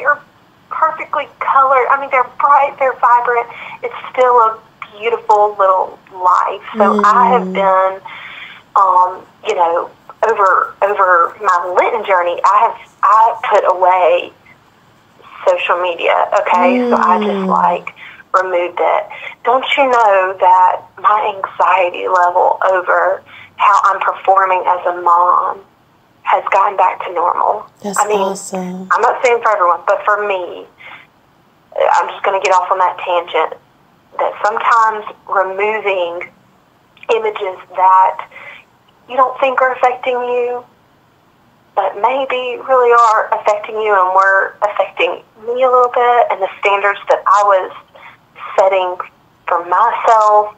B: are perfectly colored. I mean, they're bright, they're vibrant. It's still a beautiful little life. So I have been, over my Lenten journey, I put away social media. Okay, so I just removed it. Don't you know that my anxiety level over how I'm performing as a mom has gotten back to normal?
A: That's awesome.
B: I'm not saying for everyone, but for me, I'm just going to get off on that tangent, that sometimes removing images that you don't think are affecting you, but maybe really are affecting you and were affecting me a little bit, and the standards that I was setting for myself,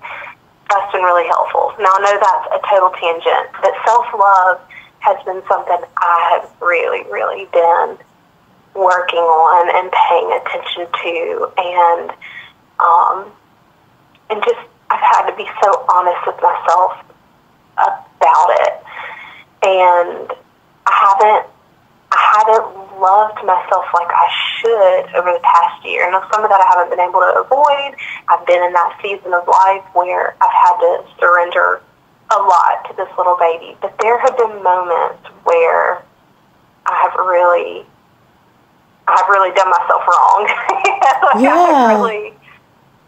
B: that's been really helpful. Now, I know that's a total tangent, but self-love has been something I have really, really been working on and paying attention to, and just I've had to be so honest with myself about it, and I haven't loved myself like I should over the past year. Now, some of that I haven't been able to avoid. I've been in that season of life where I've had to surrender a lot to this little baby. But there have been moments where I have really done myself wrong.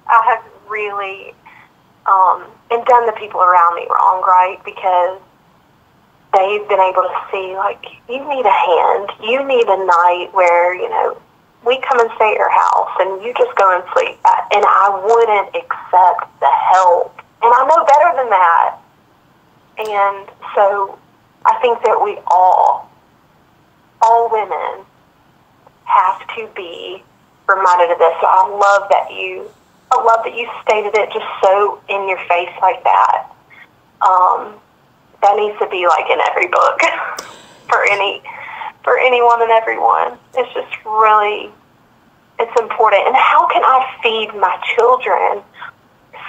B: I have really and done the people around me wrong, right? Because they've been able to see, like, you need a hand. You need a night where, we come and stay at your house and you just go and sleep. And I wouldn't accept the help. And I know better than that. And so I think that we all women have to be reminded of this. So I love that you stated it just so in your face like that. That needs to be like in every book for anyone and everyone. It's just really, it's important. And how can I feed my children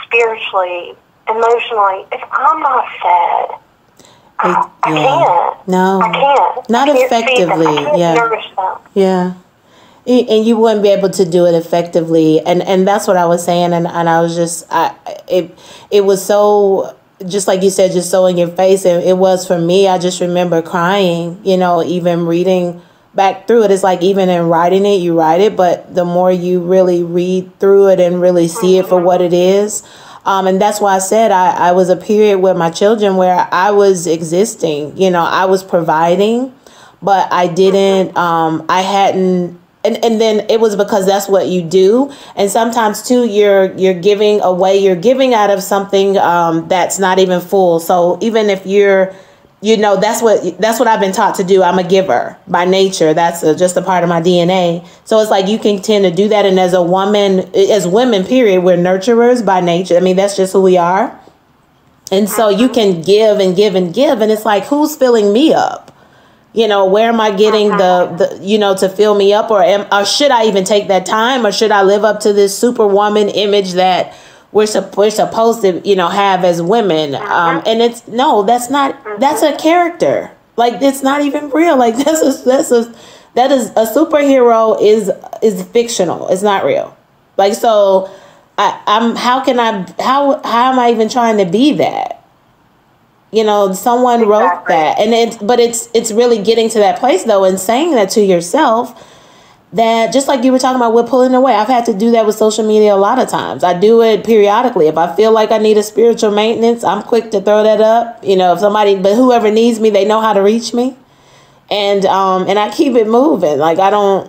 B: spiritually, emotionally, if I'm not fed? I can't.
A: No.
B: I can't.
A: Not effectively.
B: I can't nourish them.
A: Yeah. And you wouldn't be able to do it effectively. And that's what I was saying. And I was just, it was so, just like you said, just so in your face. And it was for me. I just remember crying, even reading back through it. It's like even in writing it, you write it, but the more you really read through it and really see it for what it is. And that's why I said I was a period with my children where I was existing, I was providing, but I didn't, I hadn't. And then it was because that's what you do. And sometimes too, you're giving away, you're giving out of something that's not even full. So even if you're, that's what I've been taught to do. I'm a giver by nature. That's just a part of my DNA. So it's like you can tend to do that. And as women, period, we're nurturers by nature. I mean, that's just who we are. And so you can give and give and give. And it's like, who's filling me up? You know, where am I getting the you know, to fill me up? Or should I even take that time? Or should I live up to this superwoman image that we're supposed to, you know, have as women? And it's, no, that's not, that's a character. Like, it's not even real. Like, that is a superhero is fictional. It's not real. Like, so how am I even trying to be that? You know, someone wrote that, and it's really getting to that place though, and saying that to yourself, that just like you were talking about with pulling away, I've had to do that with social media a lot of times. I do it periodically. If I feel like I need a spiritual maintenance, I'm quick to throw that up. You know, but whoever needs me, they know how to reach me, and I keep it moving. Like, I don't,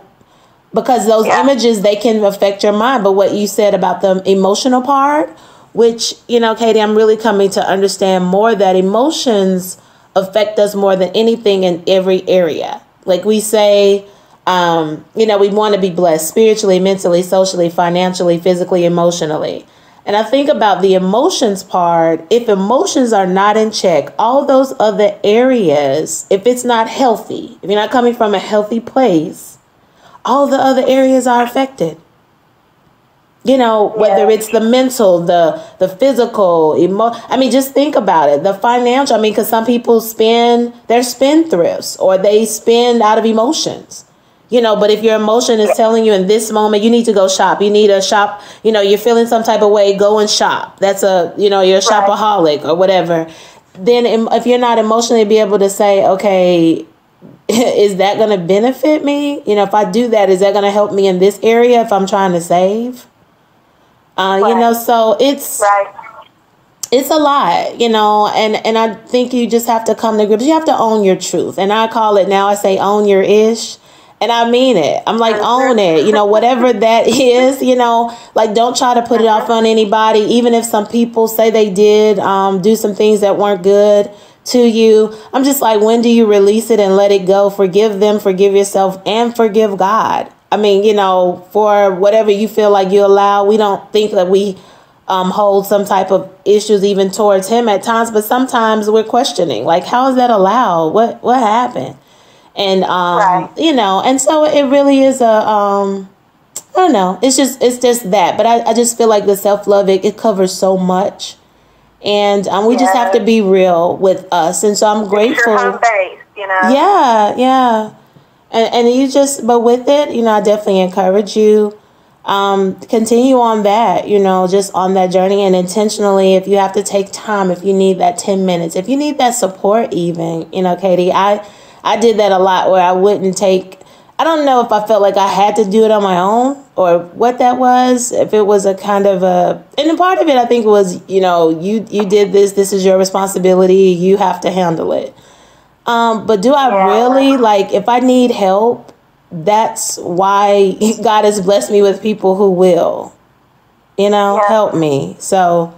A: because those images, they can affect your mind. But what you said about the emotional part, which, you know, Katie, I'm really coming to understand more that emotions affect us more than anything in every area. Like we say, you know, we want to be blessed spiritually, mentally, socially, financially, physically, emotionally. And I think about the emotions part. If emotions are not in check, all those other areas, if it's not healthy, if you're not coming from a healthy place, all the other areas are affected. You know, whether it's the mental, the physical, I mean, just think about it. The financial, I mean, because some people they're spendthrifts, or they spend out of emotions. You know, but if your emotion is telling you in this moment, you need to go shop. You need to shop. You know, you're feeling some type of way, go and shop. That's you're a shopaholic or whatever. Then if you're not emotionally be able to say, okay, is that going to benefit me? You know, if I do that, is that going to help me in this area if I'm trying to save? You know, so it's a lot, you know, and I think you just have to come to grips. You have to own your truth. And I call it now, I say own your ish. And I mean it. I'm like, own it, you know, whatever that is, you know, like, don't try to put it off on anybody. Even if some people say they did do some things that weren't good to you. I'm just like, when do you release it and let it go? Forgive them, forgive yourself, and forgive God. I mean, you know, for whatever you feel like you allow. We don't think that we hold some type of issues even towards him at times, but sometimes we're questioning, like, how is that allowed? What happened? And you know, and so it really is I don't know. It's just that. But I just feel like the self-love, it covers so much, and we just have to be real with us. And so I'm grateful. It's your home base, you know. Yeah. And you just, but with it, you know, I definitely encourage you, continue on that, you know, just on that journey, and intentionally, if you have to take time, if you need that 10 minutes, if you need that support even, you know, Katie, I did that a lot, where I wouldn't take, I don't know if I felt like I had to do it on my own or what that was, if it was a kind of and a part of it, I think, was, you know, you did this is your responsibility, you have to handle it. But do I really, like, if I need help, that's why God has blessed me with people who will, you know, help me. So,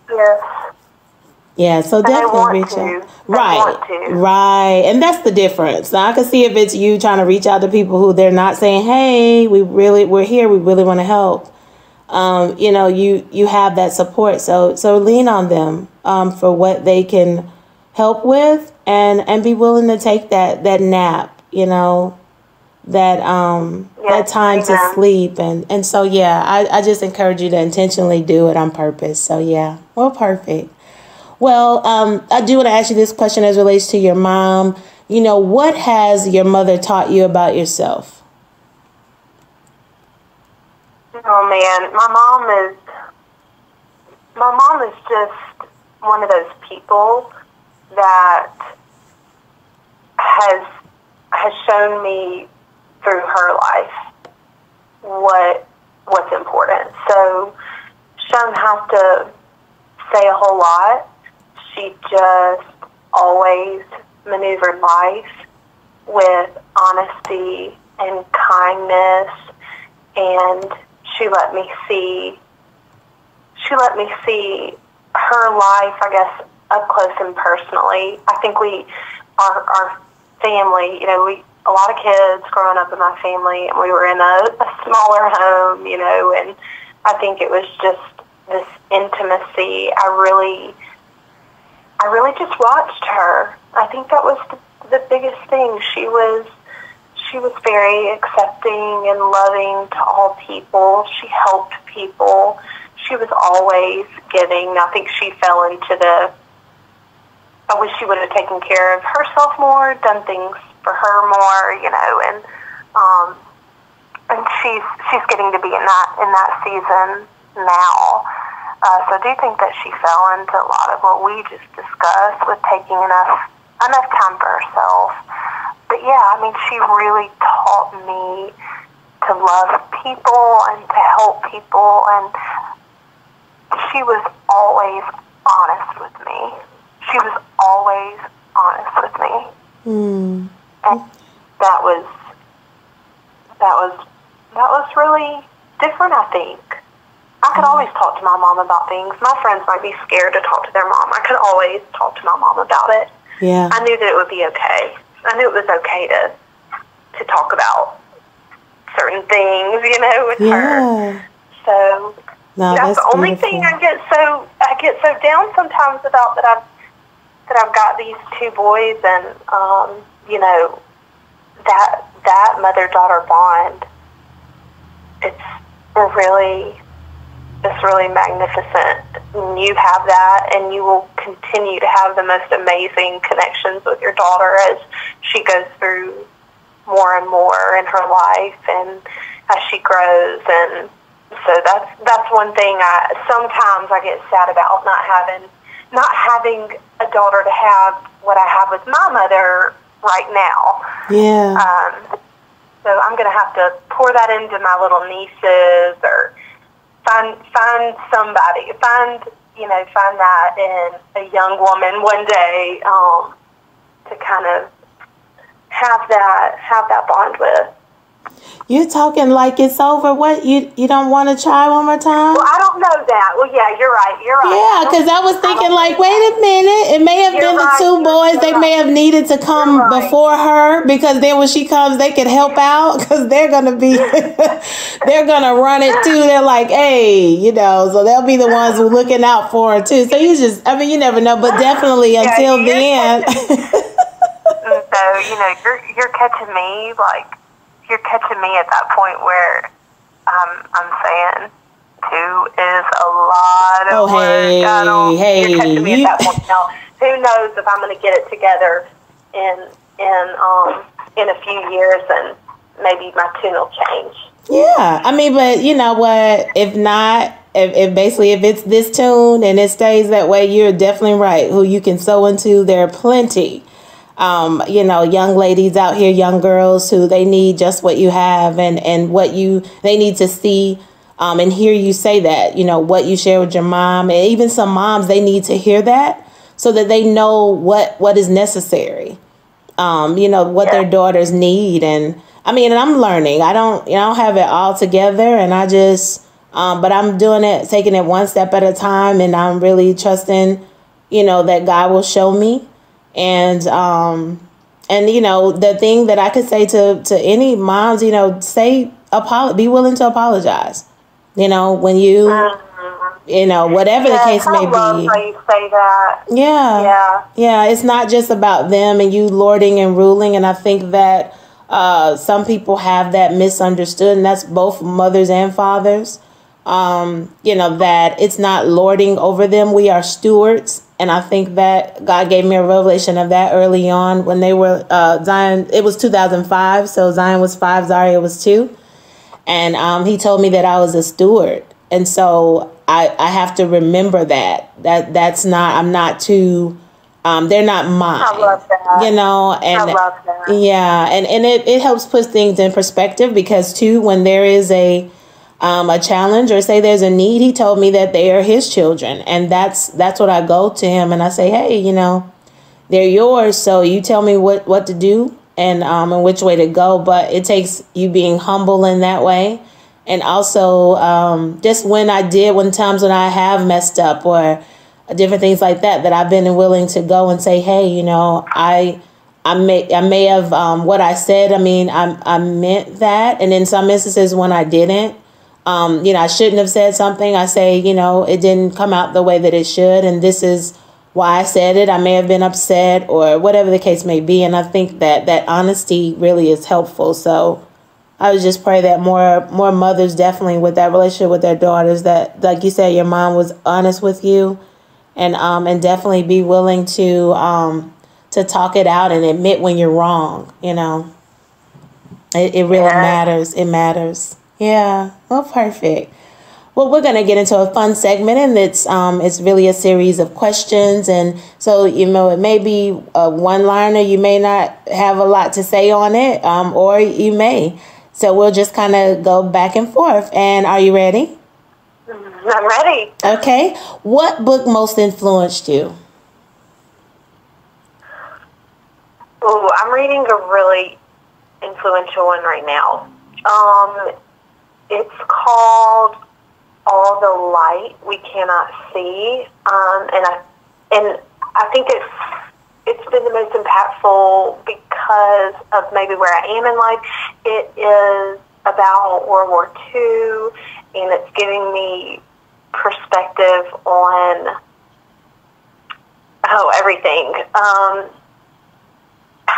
A: so definitely reach out. Right. And that's the difference. Now, I can see if it's you trying to reach out to people who they're not saying, hey, we're here, we really want to help. You know, you have that support. So lean on them for what they can help with, and be willing to take that nap, you know, that time to sleep. And so, I just encourage you to intentionally do it on purpose. So, well, perfect. Well, I do want to ask you this question as relates to your mom. You know, what has your mother taught you about yourself?
B: Oh, man, my mom is just one of those people that has shown me through her life what's important. So she doesn't have to say a whole lot. She just always maneuvered life with honesty and kindness, and she let me see her life, I guess, up close and personally. I think our family, you know, a lot of kids growing up in my family, and we were in a smaller home, you know, and I think it was just this intimacy. I really I really just watched her. I think that was the biggest thing. She was very accepting and loving to all people. She helped people. She was always giving. I think she fell into I wish she would have taken care of herself more, done things for her more, and she's getting to be in that season now. So I do think that she fell into a lot of what we just discussed with taking enough time for herself. But yeah, she really taught me to love people and to help people, and she was always honest with me. She was always honest with me.
A: Mm.
B: And that was really different, I think. I could always talk to my mom about things. My friends might be scared to talk to their mom. I could always talk to my mom about it.
A: Yeah.
B: I knew that it would be okay. I knew it was okay to talk about certain things, with her. So that's the only thing I get so down sometimes about that I've got these two boys, and that mother-daughter bond. It's really magnificent. You have that, and you will continue to have the most amazing connections with your daughter as she goes through more and more in her life, and as she grows. And so that's one thing. Sometimes I get sad about not having a daughter to have what I have with my mother right now.
A: Yeah.
B: So I'm going to have to pour that into my little nieces, or find somebody, find that in a young woman one day, to kind of have that bond with.
A: You're talking like it's over. What, you don't want to try one more time?
B: Well, I don't know that. Well, yeah, you're right.
A: Yeah, because I was thinking, like, wait a minute. It may have been the two boys. They may have needed to come before her, because then when she comes, they can help out, because they're going to be, they're going to run it too. They're like, hey, so they'll be the ones who looking out for her too. So you never know, but definitely until then.
B: So, you're catching me, you're catching me at that point where I'm saying 2 is a lot of work. You're catching me at that point. Now, who knows if I'm going to get it together in a few years, and maybe my tune will change.
A: Yeah, but you know what? If not, if it's this tune and it stays that way, you're definitely right. Who you can sow into, there are plenty. Young ladies out here, young girls who they need just what you have, and they need to see and hear you say that, what you share with your mom, and even some moms, they need to hear that so that they know what is necessary, what their daughters need. And and I'm learning. I don't have it all together, and I just, but I'm doing it, taking it one step at a time, and I'm really trusting, that God will show me. And the thing that I could say to any moms, be willing to apologize, when you, whatever the case may be.
B: I love how you say that.
A: Yeah. It's not just about them and you lording and ruling. And I think that some people have that misunderstood, and that's both mothers and fathers. That it's not lording over them. We are stewards. And I think that God gave me a revelation of that early on when they were, Zion, it was 2005. So Zion was 5, Zaria was 2. And he told me that I was a steward. And so I have to remember that's not, I'm not too, they're not mine.
B: I love that.
A: And
B: I love that.
A: Yeah. And it helps put things in perspective, because too, when there is a challenge, or say there's a need, he told me that they are his children. And that's what I go to him and I say, hey, they're yours. So you tell me what to do and which way to go. But it takes you being humble in that way. And also just when times when I have messed up or different things like that I've been willing to go and say, hey, I may have what I said. I meant that. And in some instances when I didn't, I shouldn't have said something. I say, it didn't come out the way that it should. And this is why I said it. I may have been upset or whatever the case may be. And I think that honesty really is helpful. So I would just pray that more mothers definitely with that relationship with their daughters, that, like you said, your mom was honest with you, and definitely be willing to talk it out and admit when you're wrong. It really matters. It matters. Yeah. Well, perfect. Well, we're going to get into a fun segment, and it's really a series of questions. And so, it may be a one-liner. You may not have a lot to say on it, or you may. So we'll just kind of go back and forth. And are you ready?
B: I'm ready.
A: Okay. What book most influenced you?
B: Oh, I'm reading a really influential one right now. It's called All the Light We Cannot See, and I think it's been the most impactful because of maybe where I am in life. It is about World War II, and it's giving me perspective on everything.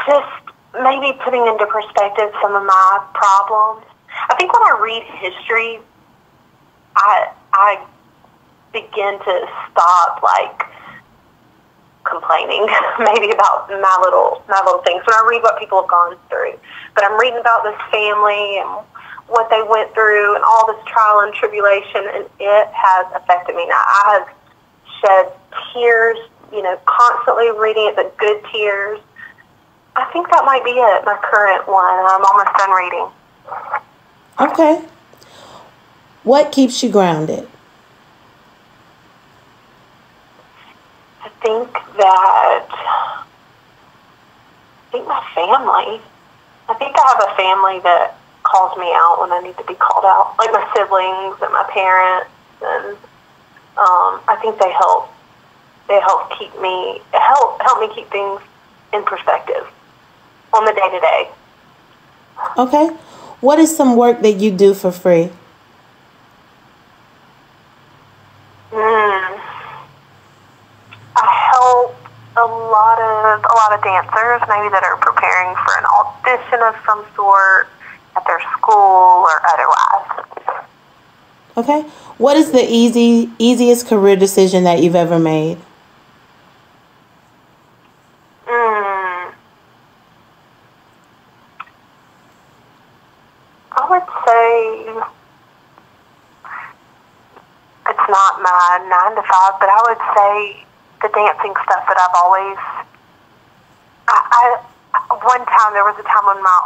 B: Just maybe putting into perspective some of my problems. I think when I read history, I begin to stop complaining maybe about my little things when I read what people have gone through. But I'm reading about this family and what they went through and all this trial and tribulation, and it has affected me. Now, I have shed tears, constantly reading it, but good tears. I think that might be it, my current one. I'm almost done reading.
A: Okay. What keeps you grounded?
B: I think my family. I think I have a family that calls me out when I need to be called out, like my siblings and my parents, and I think they help keep me keep things in perspective on the day-to-day.
A: Okay. What is some work that you do for free?
B: I help a lot of dancers, maybe that are preparing for an audition of some sort at their school or otherwise.
A: Okay. What is the easiest career decision that you've ever made?
B: I would say it's not my 9 to 5, but I would say the dancing stuff that I've always. There was a time when my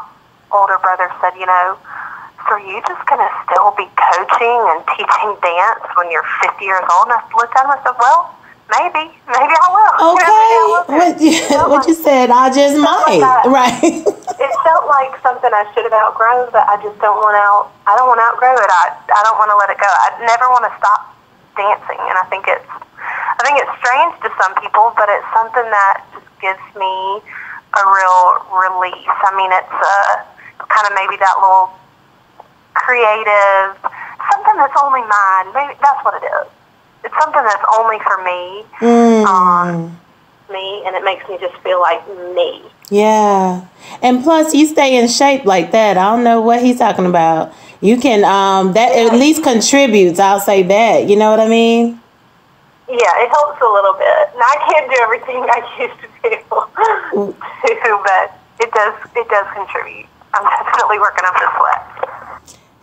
B: older brother said, so are you just going to still be coaching and teaching dance when you're 50 years old? And I looked at him and said, well, maybe I will.
A: Okay. What you said, I just might. Right.
B: It felt like something I should have outgrown, but I just don't want to outgrow it. I don't want to let it go. I never want to stop dancing, and I think it's strange to some people, but it's something that just gives me a real release. I mean, it's kind of maybe that little creative, something that's only mine. Maybe that's what it is. It's something that's only for me, and it makes me just feel like me.
A: Yeah. And plus, you stay in shape like that. I don't know what he's talking about. You can, that at least contributes. I'll say that. You know what I mean?
B: Yeah, it helps a little bit. Now, I can't do everything I used to do, but it does contribute. I'm definitely working up the sweat.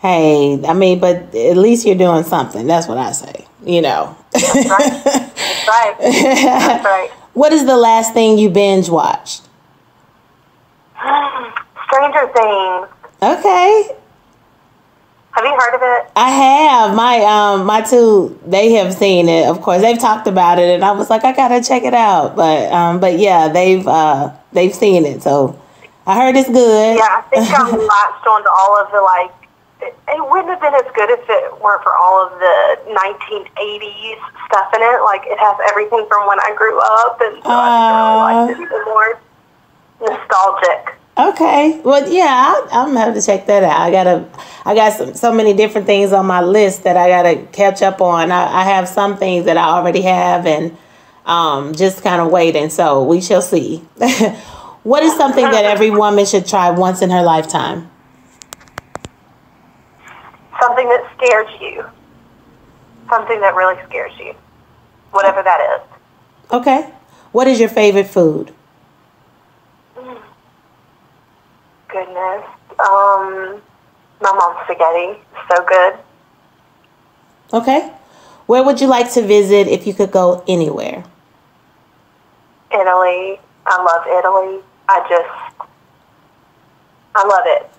A: Hey, I mean, but at least you're doing something. That's what I say,
B: That's right. That's right.
A: What is the last thing you binge watched?
B: Stranger Things.
A: Okay.
B: Have you heard of it?
A: I have. My two, they have seen it. Of course, they've talked about it, and I was like, I gotta check it out. But yeah, they've seen it, so I heard it's good.
B: Yeah, I think I'm latched onto all of the it wouldn't have been as good if it weren't for all of the 1980s stuff in it. Like, it has everything from when I grew up, and so I think I really liked it even more nostalgic.
A: Okay. Well, yeah, I'm gonna have to check that out. I got so many different things on my list that I gotta catch up on. I have some things that I already have, and just kind of waiting. So we shall see. What is something that every woman should try once in her lifetime?
B: Something that scares you. Something that really scares you. Whatever that is.
A: Okay. What is your favorite food?
B: Goodness. My mom's spaghetti. So good.
A: Okay. Where would you like to visit if you could go anywhere?
B: Italy. I love Italy. I love it.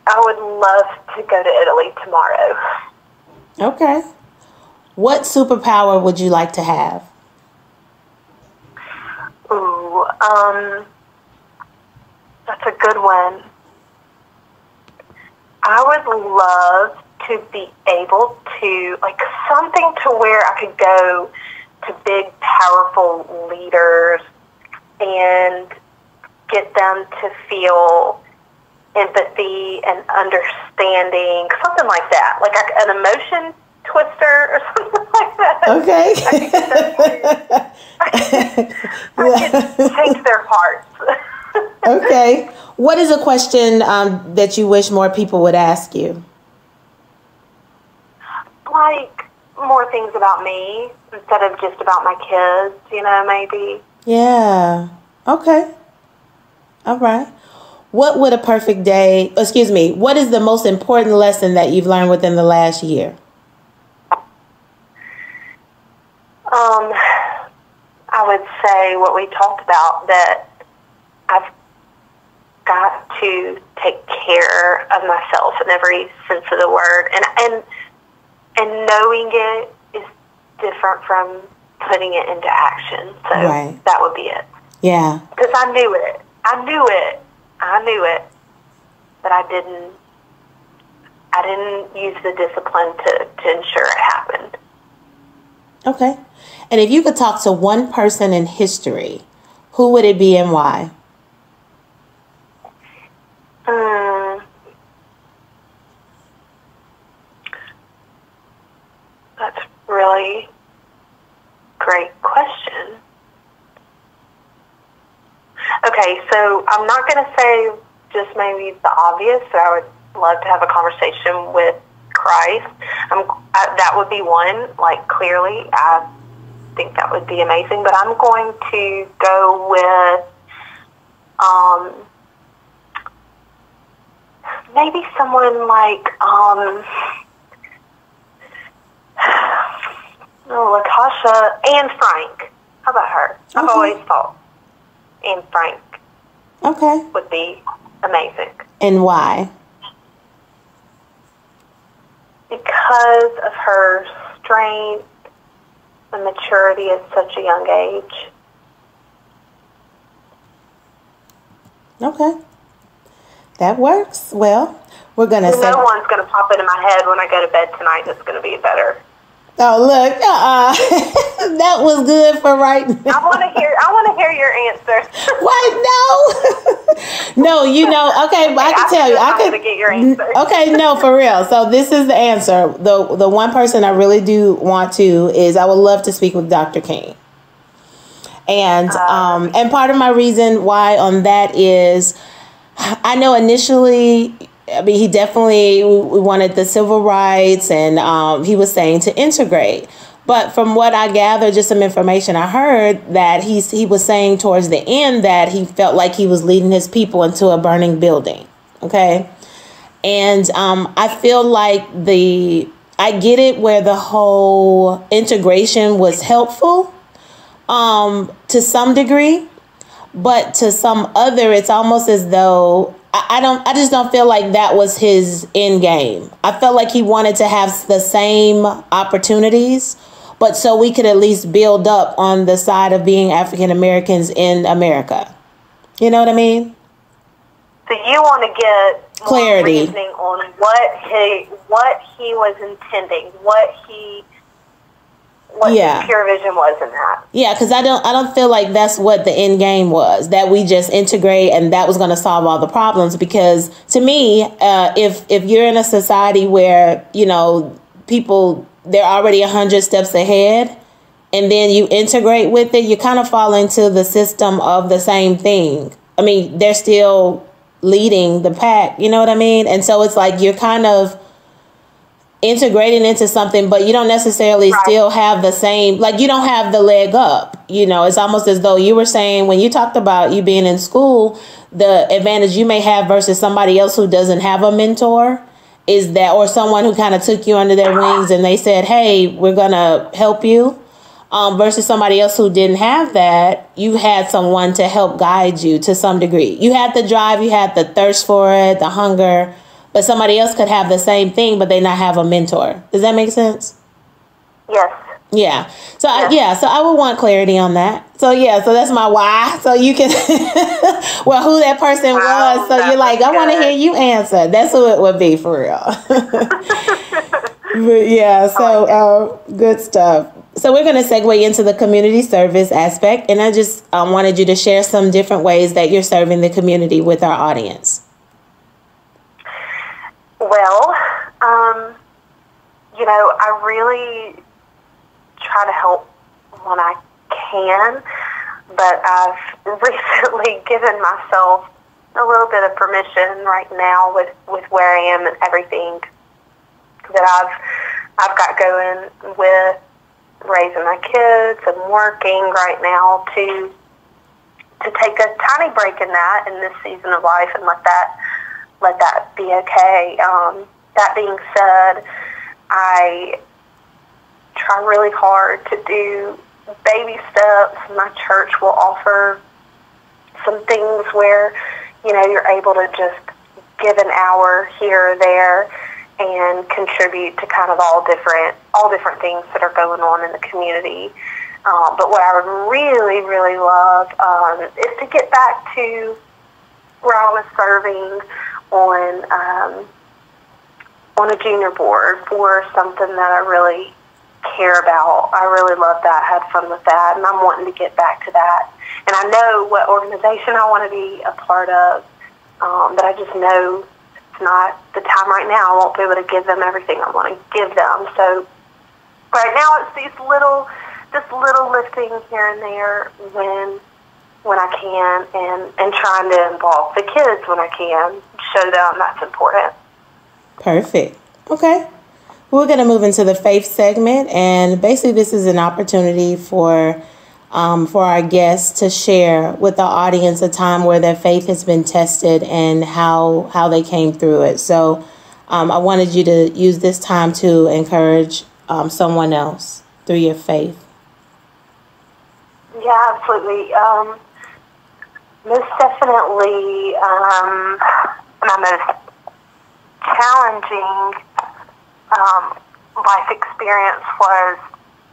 B: I would love to go to Italy tomorrow.
A: Okay. What superpower would you like to have?
B: Ooh, that's a good one. I would love to be able to, like, something to where I could go to big, powerful leaders and get them to feel empathy and understanding, something like that, like an emotion twister or something like that.
A: Okay.
B: I could change their hearts.
A: Okay. What is a question that you wish more people would ask you?
B: Like more things about me instead of just about my kids, maybe.
A: Yeah. Okay. All right. What would a perfect day, what is the most important lesson that you've learned within the last year?
B: I would say what we talked about, that I've got to take care of myself in every sense of the word, and knowing it is different from putting it into action. So
A: right.
B: That would be it.
A: Yeah.
B: Because I knew it, but I didn't use the discipline to ensure it happened.
A: Okay. And if you could talk to one person in history, who would it be and why?
B: That's really great question. Okay, so I'm not going to say just maybe the obvious. So I would love to have a conversation with Christ. That would be one. Like, clearly, I think that would be amazing. But I'm going to go with maybe someone like Latasha and Frank. How about her? Okay. I've always thought Anne Frank would be amazing.
A: And why?
B: Because of her strength and maturity at such a young age.
A: Okay. That works. Well, we're going to say...
B: No one's going to pop into my head when I go to bed tonight that's going to be better.
A: Oh, look. That was good for right now.
B: I want to hear your answer.
A: What? No. No, okay, but I can tell you. I can
B: get your answer.
A: Okay, no, for real. So this is the answer. The one person I really do want to is I would love to speak with Dr. King. And part of my reason why on that is I know initially, I mean, he definitely wanted the civil rights and he was saying to integrate. But from what I gathered, just some information I heard, that he was saying towards the end that he felt like he was leading his people into a burning building. Okay. And I feel like I get it where the whole integration was helpful to some degree. But to some other, it's almost as though I just don't feel like that was his end game. I felt like he wanted to have the same opportunities, but so we could at least build up on the side of being African Americans in America. You know what I mean?
B: So you want to get
A: clarity
B: more reasoning on what he was intending, what his pure vision was in that. Yeah,
A: because I don't feel like that's what the end game was, that we just integrate and that was going to solve all the problems. Because to me, if you're in a society where, people, they're already 100 steps ahead, and then you integrate with it, you kind of fall into the system of the same thing. I mean, they're still leading the pack, you know what I mean? And so it's like you're kind of integrating into something, but you don't necessarily still have the same, like you don't have the leg up. You know, it's almost as though you were saying when you talked about you being in school, the advantage you may have versus somebody else who doesn't have a mentor is that, or someone who kind of took you under their wings and they said, hey, we're going to help you. Versus somebody else who didn't have that, you had someone to help guide you to some degree. You had the drive, you had the thirst for it, the hunger, but somebody else could have the same thing, but they not have a mentor. Does that make sense?
B: Yes.
A: Yeah. So so I would want clarity on that. So so that's my why. So you can, well, who that person was. So you're like, I want to hear you answer. That's who it would be for real. But yeah, so good stuff. So we're going to segue into the community service aspect. And I just wanted you to share some different ways that you're serving the community with our audience.
B: Well, I really try to help when I can, but I've recently given myself a little bit of permission right now with where I am and everything that I've got going with raising my kids and working right now to take a tiny break in that in this season of life and let that be okay. That being said, I try really hard to do baby steps. My church will offer some things where, you're able to just give an hour here or there and contribute to kind of all different things that are going on in the community. But what I would really, really love is to get back to where I was serving on a junior board for something that I really care about. I really love that, had fun with that, and I'm wanting to get back to that. And I know what organization I want to be a part of, but I just know it's not the time right now. I won't be able to give them everything I want to give them. So right now it's just little lifting here and there when I can, and trying to involve the kids when I can, show them that's important.
A: Perfect. Okay. We're going to move into the faith segment, and basically this is an opportunity for our guests to share with the audience a time where their faith has been tested and how they came through it. So I wanted you to use this time to encourage someone else through your faith.
B: Yeah, absolutely. Most definitely, my most challenging life experience was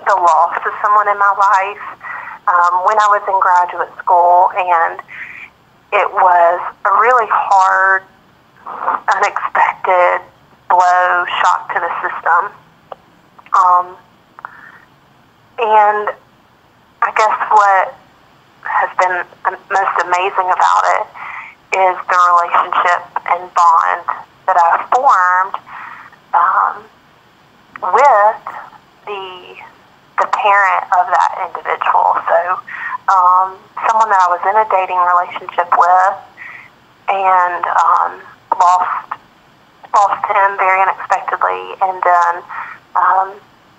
B: the loss of someone in my life when I was in graduate school, and it was a really hard, unexpected blow, shock to the system. And I guess what has been most amazing about it is the relationship and bond that I've formed with the parent of that individual. So someone that I was in a dating relationship with, and lost him very unexpectedly, and then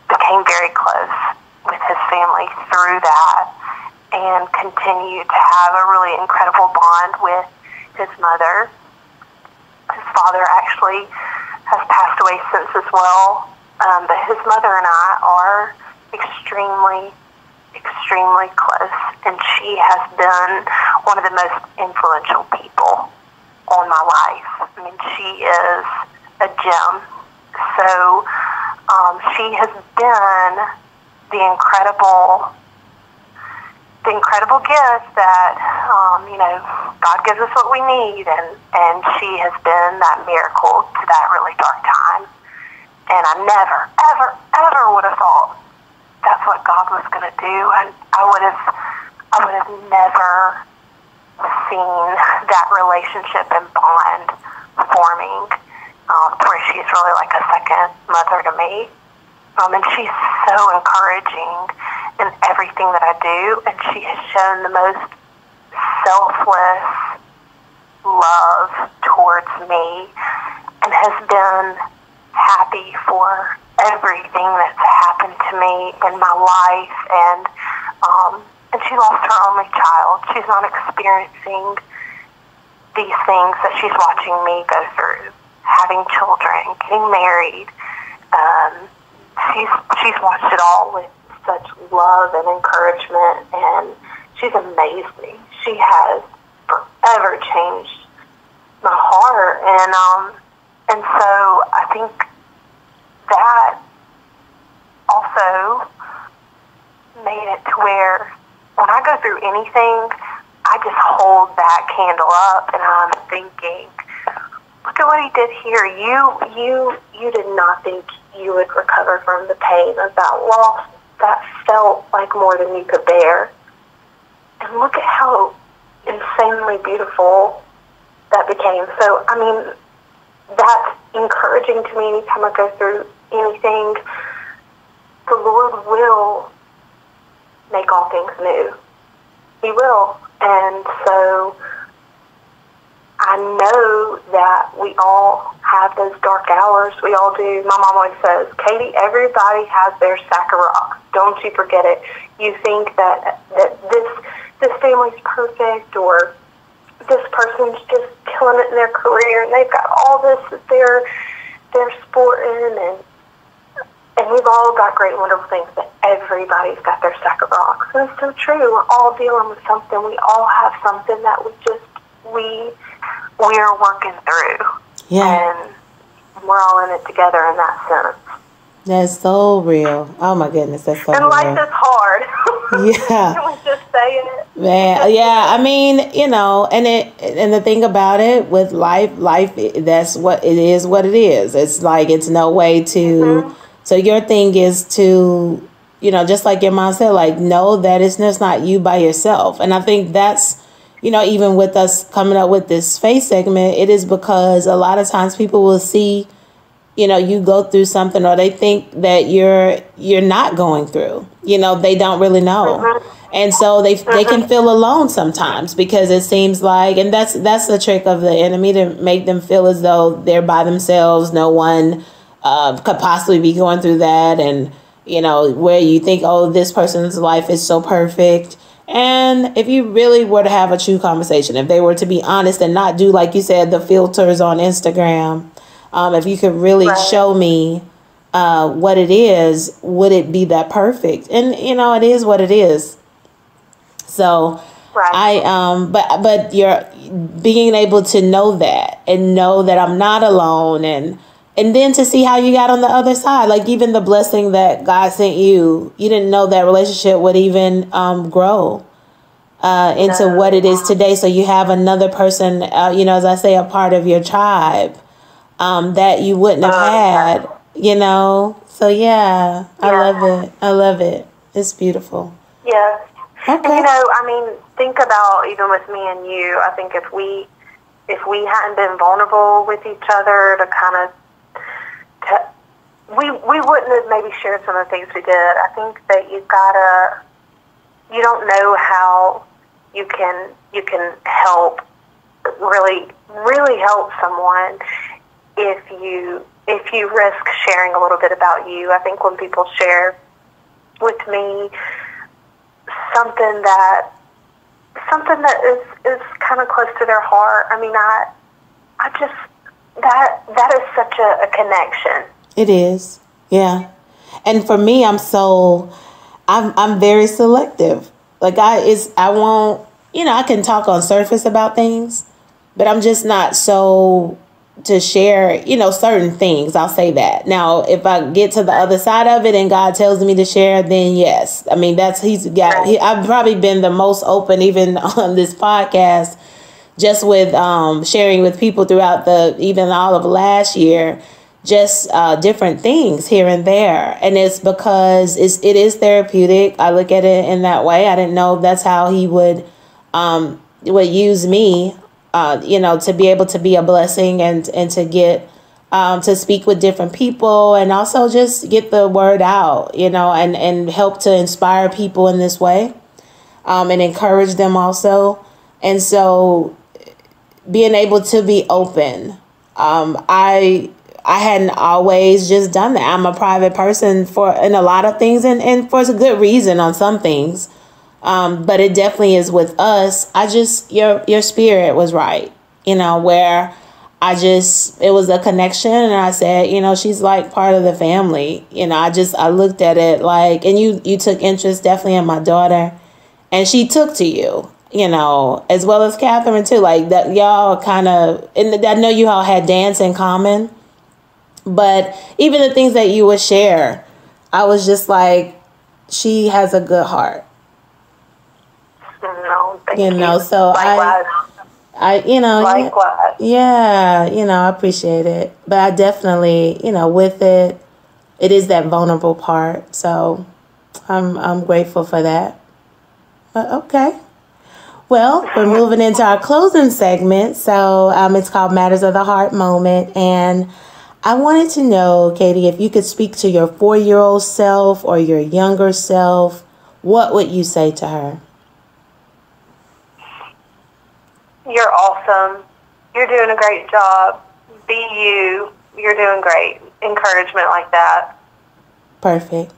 B: became very close with his family through that, and continued to have a really incredible bond with his mother. His father actually has passed away since as well, but his mother and I are extremely, extremely close, and she has been one of the most influential people on my life. I mean, she is a gem. So she has been the incredible gift that God gives us what we need, and she has been that miracle to that really dark time. And I never, ever, ever would have thought that's what God was going to do, and I would have never seen that relationship and bond forming, where she's really like a second mother to me. And she's so encouraging in everything that I do, and she has shown the most selfless love towards me and has been happy for everything that's happened to me in my life. And she lost her only child. She's not experiencing these things that she's watching me go through, having children, getting married. She's watched it all with such love and encouragement, and she's amazed me. She has forever changed my heart, and so I think that also made it to where when I go through anything, I just hold that candle up, and I'm thinking, look at what he did here. You did not think you would recover from the pain of that loss. That felt like more than you could bear. And look at how insanely beautiful that became. So, I mean, that's encouraging to me anytime I go through anything. The Lord will make all things new. He will. And so I know that we all have those dark hours. We all do. My mom always says, Katie, everybody has their sack of rocks. Don't you forget it. You think that this family's perfect, or this person's just killing it in their career, and they've got all this that they're sporting, and we've all got great, wonderful things, but everybody's got their sack of rocks. And it's so true. We're all dealing with something. We all have something that we're working through. Yeah. And we're all in it together in that sense.
A: That's so real. Oh my goodness, that's so real.
B: And life is hard.
A: Yeah.
B: Can we just say it?
A: Man, yeah, I mean, and the thing about it with life, that's what it is, It's like, it's no way to, so your thing is to, just like your mom said, like, know that it's just not you by yourself. And I think that's, even with us coming up with this faith segment, it is because a lot of times people will see, you go through something, or they think that you're not going through, they don't really know. And so they can feel alone sometimes, because it seems like, and that's the trick of the enemy, to make them feel as though they're by themselves. No one could possibly be going through that. And, where you think, oh, this person's life is so perfect. And if you really were to have a true conversation, if they were to be honest and not do, like you said, the filters on Instagram, if you could really show me what it is, would it be that perfect? And, it is what it is. So but you're being able to know that, and know that I'm not alone, and then to see how you got on the other side, like even the blessing that God sent you didn't know that relationship would even grow into what it is today. So you have another person, as I say, a part of your tribe that you wouldn't have had, So yeah, I love it. It's beautiful.
B: Yes.
A: Okay.
B: And, think about, even with me and you, I think if we hadn't been vulnerable with each other we wouldn't have maybe shared some of the things we did. I think that you don't know how you can help, really, really help someone if you risk sharing a little bit about you. I think when people share with me something that is kind of close to their heart, I just, that is such a connection.
A: It is. Yeah. And for me, I'm very selective. Like I won't, I can talk on surface about things, but I'm just not so to share, certain things. I'll say that. Now, if I get to the other side of it and God tells me to share, then yes. I've probably been the most open, even on this podcast, just with sharing with people throughout even all of last year, just different things here and there. And it's because it is therapeutic. I look at it in that way. I didn't know that's how he would use me, to be able to be a blessing and to get to speak with different people and also just get the word out, and help to inspire people in this way, and encourage them also. And so being able to be open, I hadn't always just done that. I'm a private person in a lot of things and for a good reason on some things. But it definitely is with us. Your spirit was right, where it was a connection, and I said, she's like part of the family. I looked at it like, and you took interest definitely in my daughter, and she took to you, as well as Catherine too, like that. Y'all kind of, and I know you all had dance in common, but even the things that you would share, I was just like, she has a good heart.
B: No, thank you.
A: So
B: likewise. Likewise.
A: Yeah, I appreciate it. But I definitely, with it is that vulnerable part. So I'm grateful for that. But okay. Well, we're moving into our closing segment. So it's called Matters of the Heart Moment. And I wanted to know, Katie, if you could speak to your 4-year-old self or your younger self, what would you say to her?
B: You're awesome. You're doing a great job. Be you. You're doing great. Encouragement like that.
A: Perfect.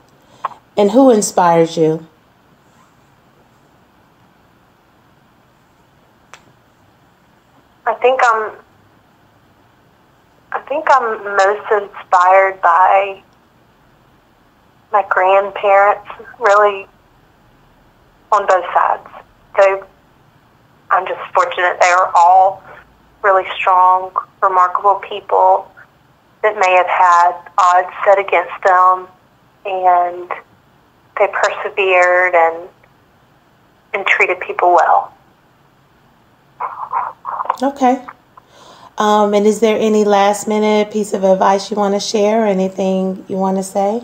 A: And who inspires you?
B: I think I'm most inspired by my grandparents, really, on both sides. I'm just fortunate they are all really strong, remarkable people that may have had odds set against them, and they persevered and treated people well.
A: Okay. And is there any last minute piece of advice you want to share, or anything you want to say?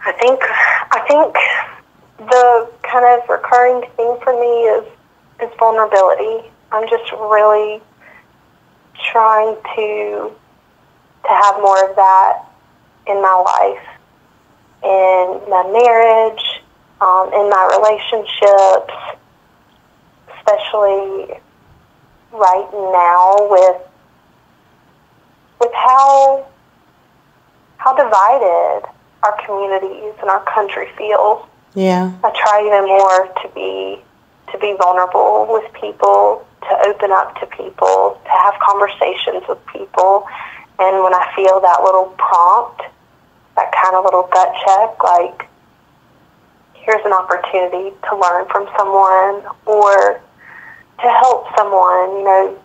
B: I think the kind of recurring theme for me is vulnerability. I'm just really trying to have more of that in my life, in my marriage, in my relationships, especially right now with how divided our communities and our country feels.
A: Yeah.
B: I try even more to be vulnerable with people, to open up to people, to have conversations with people. And when I feel that little prompt, that kind of little gut check, like, here's an opportunity to learn from someone or to help someone,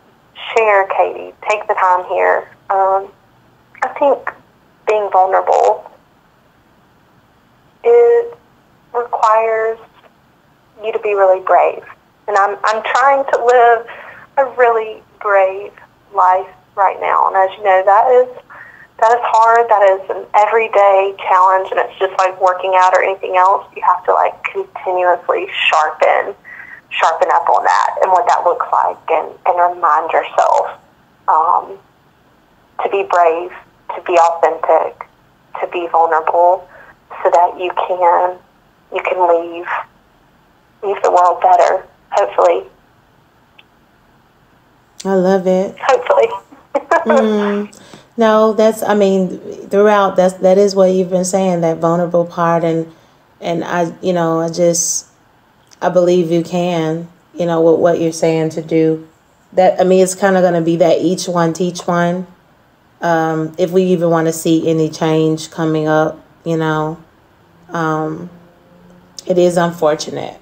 B: share, Katie, take the time here. I think being vulnerable, it requires you to be really brave. And I'm trying to live a really brave life right now. And as you know, that is hard. That is an everyday challenge, and it's just like working out or anything else. You have to continuously sharpen up on that and what that looks like, and remind yourself to be brave, to be authentic, to be vulnerable, so that you can leave the world better, hopefully.
A: I love it.
B: Hopefully.
A: No, throughout that is what you've been saying, that vulnerable part, and I believe you can, with what you're saying to do. That, it's kind of going to be that each one teach one. If we even want to see any change coming up, it is unfortunate,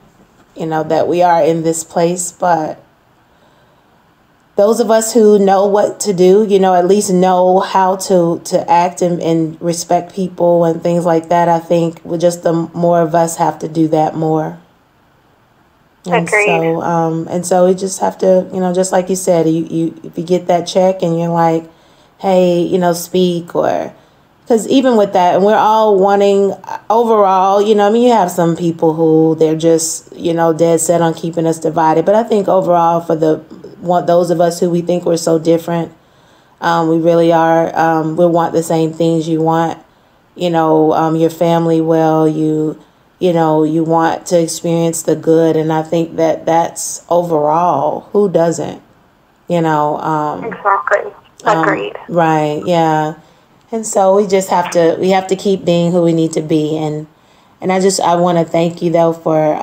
A: that we are in this place, but those of us who know what to do, at least know how to act and respect people and things like that, I think the more of us have to do that more.
B: Agreed.
A: And so we just have to, just like you said, you if you get that check and you're like, hey, speak, or because even with that, and we're all wanting overall, you have some people who they're just, dead set on keeping us divided. But I think overall, for those of us who we think we're so different, We really are. We want the same things. You want, your family well. You want to experience the good. And I think that that's overall. Who doesn't?
B: Exactly. Agreed.
A: Right. Yeah. And so we have to keep being who we need to be. And I want to thank you though for,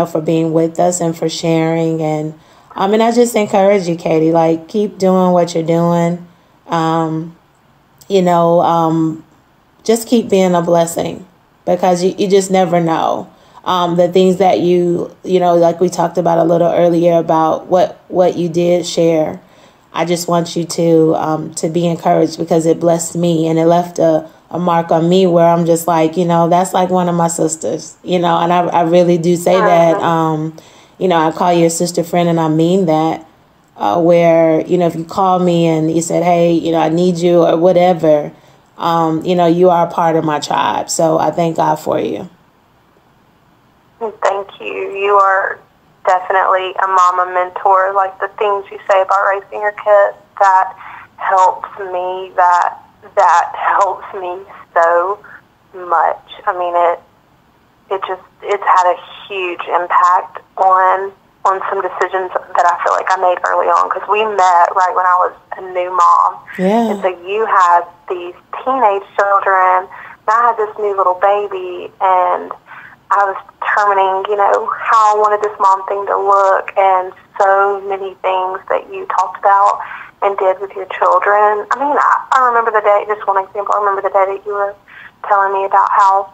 A: for being with us and for sharing. And I just encourage you, Katie, like keep doing what you're doing. Just keep being a blessing, because you just never know. The things that like we talked about a little earlier about what you did share. I just want you to be encouraged, because it blessed me and it left a mark on me where I'm just like, that's like one of my sisters, and I really do say that. I call you a sister friend, and I mean that. Where, if you call me and you said, hey, I need you or whatever, you are a part of my tribe. So I thank God for you.
B: Thank you. You are definitely a mama mentor. Like the things you say about raising your kids, that helps me. That helps me so much. I mean, it's had a huge impact on some decisions that I feel like I made early on, because we met right when I was a new mom.
A: Yeah.
B: And so you had these teenage children, and I had this new little baby, and I was determining, how I wanted this mom thing to look, and so many things that you talked about and did with your children. I mean, I remember the day, just one example, I remember the day that you were telling me about how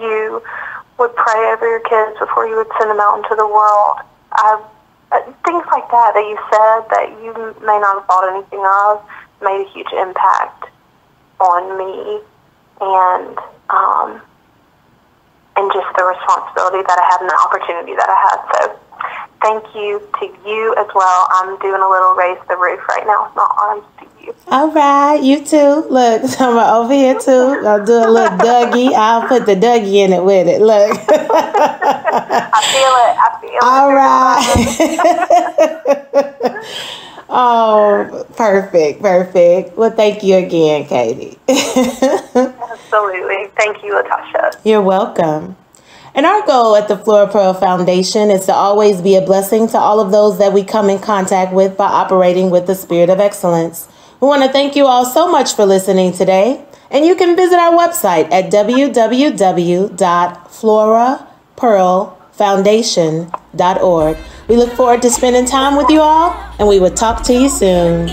B: you would pray over your kids before you would send them out into the world. Things like that you said that you may not have thought anything of made a huge impact on me, and just the responsibility that I had and the opportunity that I had. So thank you to you as well. I'm doing a little raise the roof right now. It's not arms to you.
A: All right, you too. Look, I'm over here too. I'll do a little Dougie. I'll put the Dougie in it with it. Look.
B: I feel it.
A: All right. Oh, perfect. Well, thank you again, Katie.
B: Absolutely. Thank you, Latasha.
A: You're welcome. And our goal at the Flora Pearl Foundation is to always be a blessing to all of those that we come in contact with by operating with the spirit of excellence. We want to thank you all so much for listening today. And you can visit our website at www.florapearlfoundation.org. We look forward to spending time with you all, and we will talk to you soon.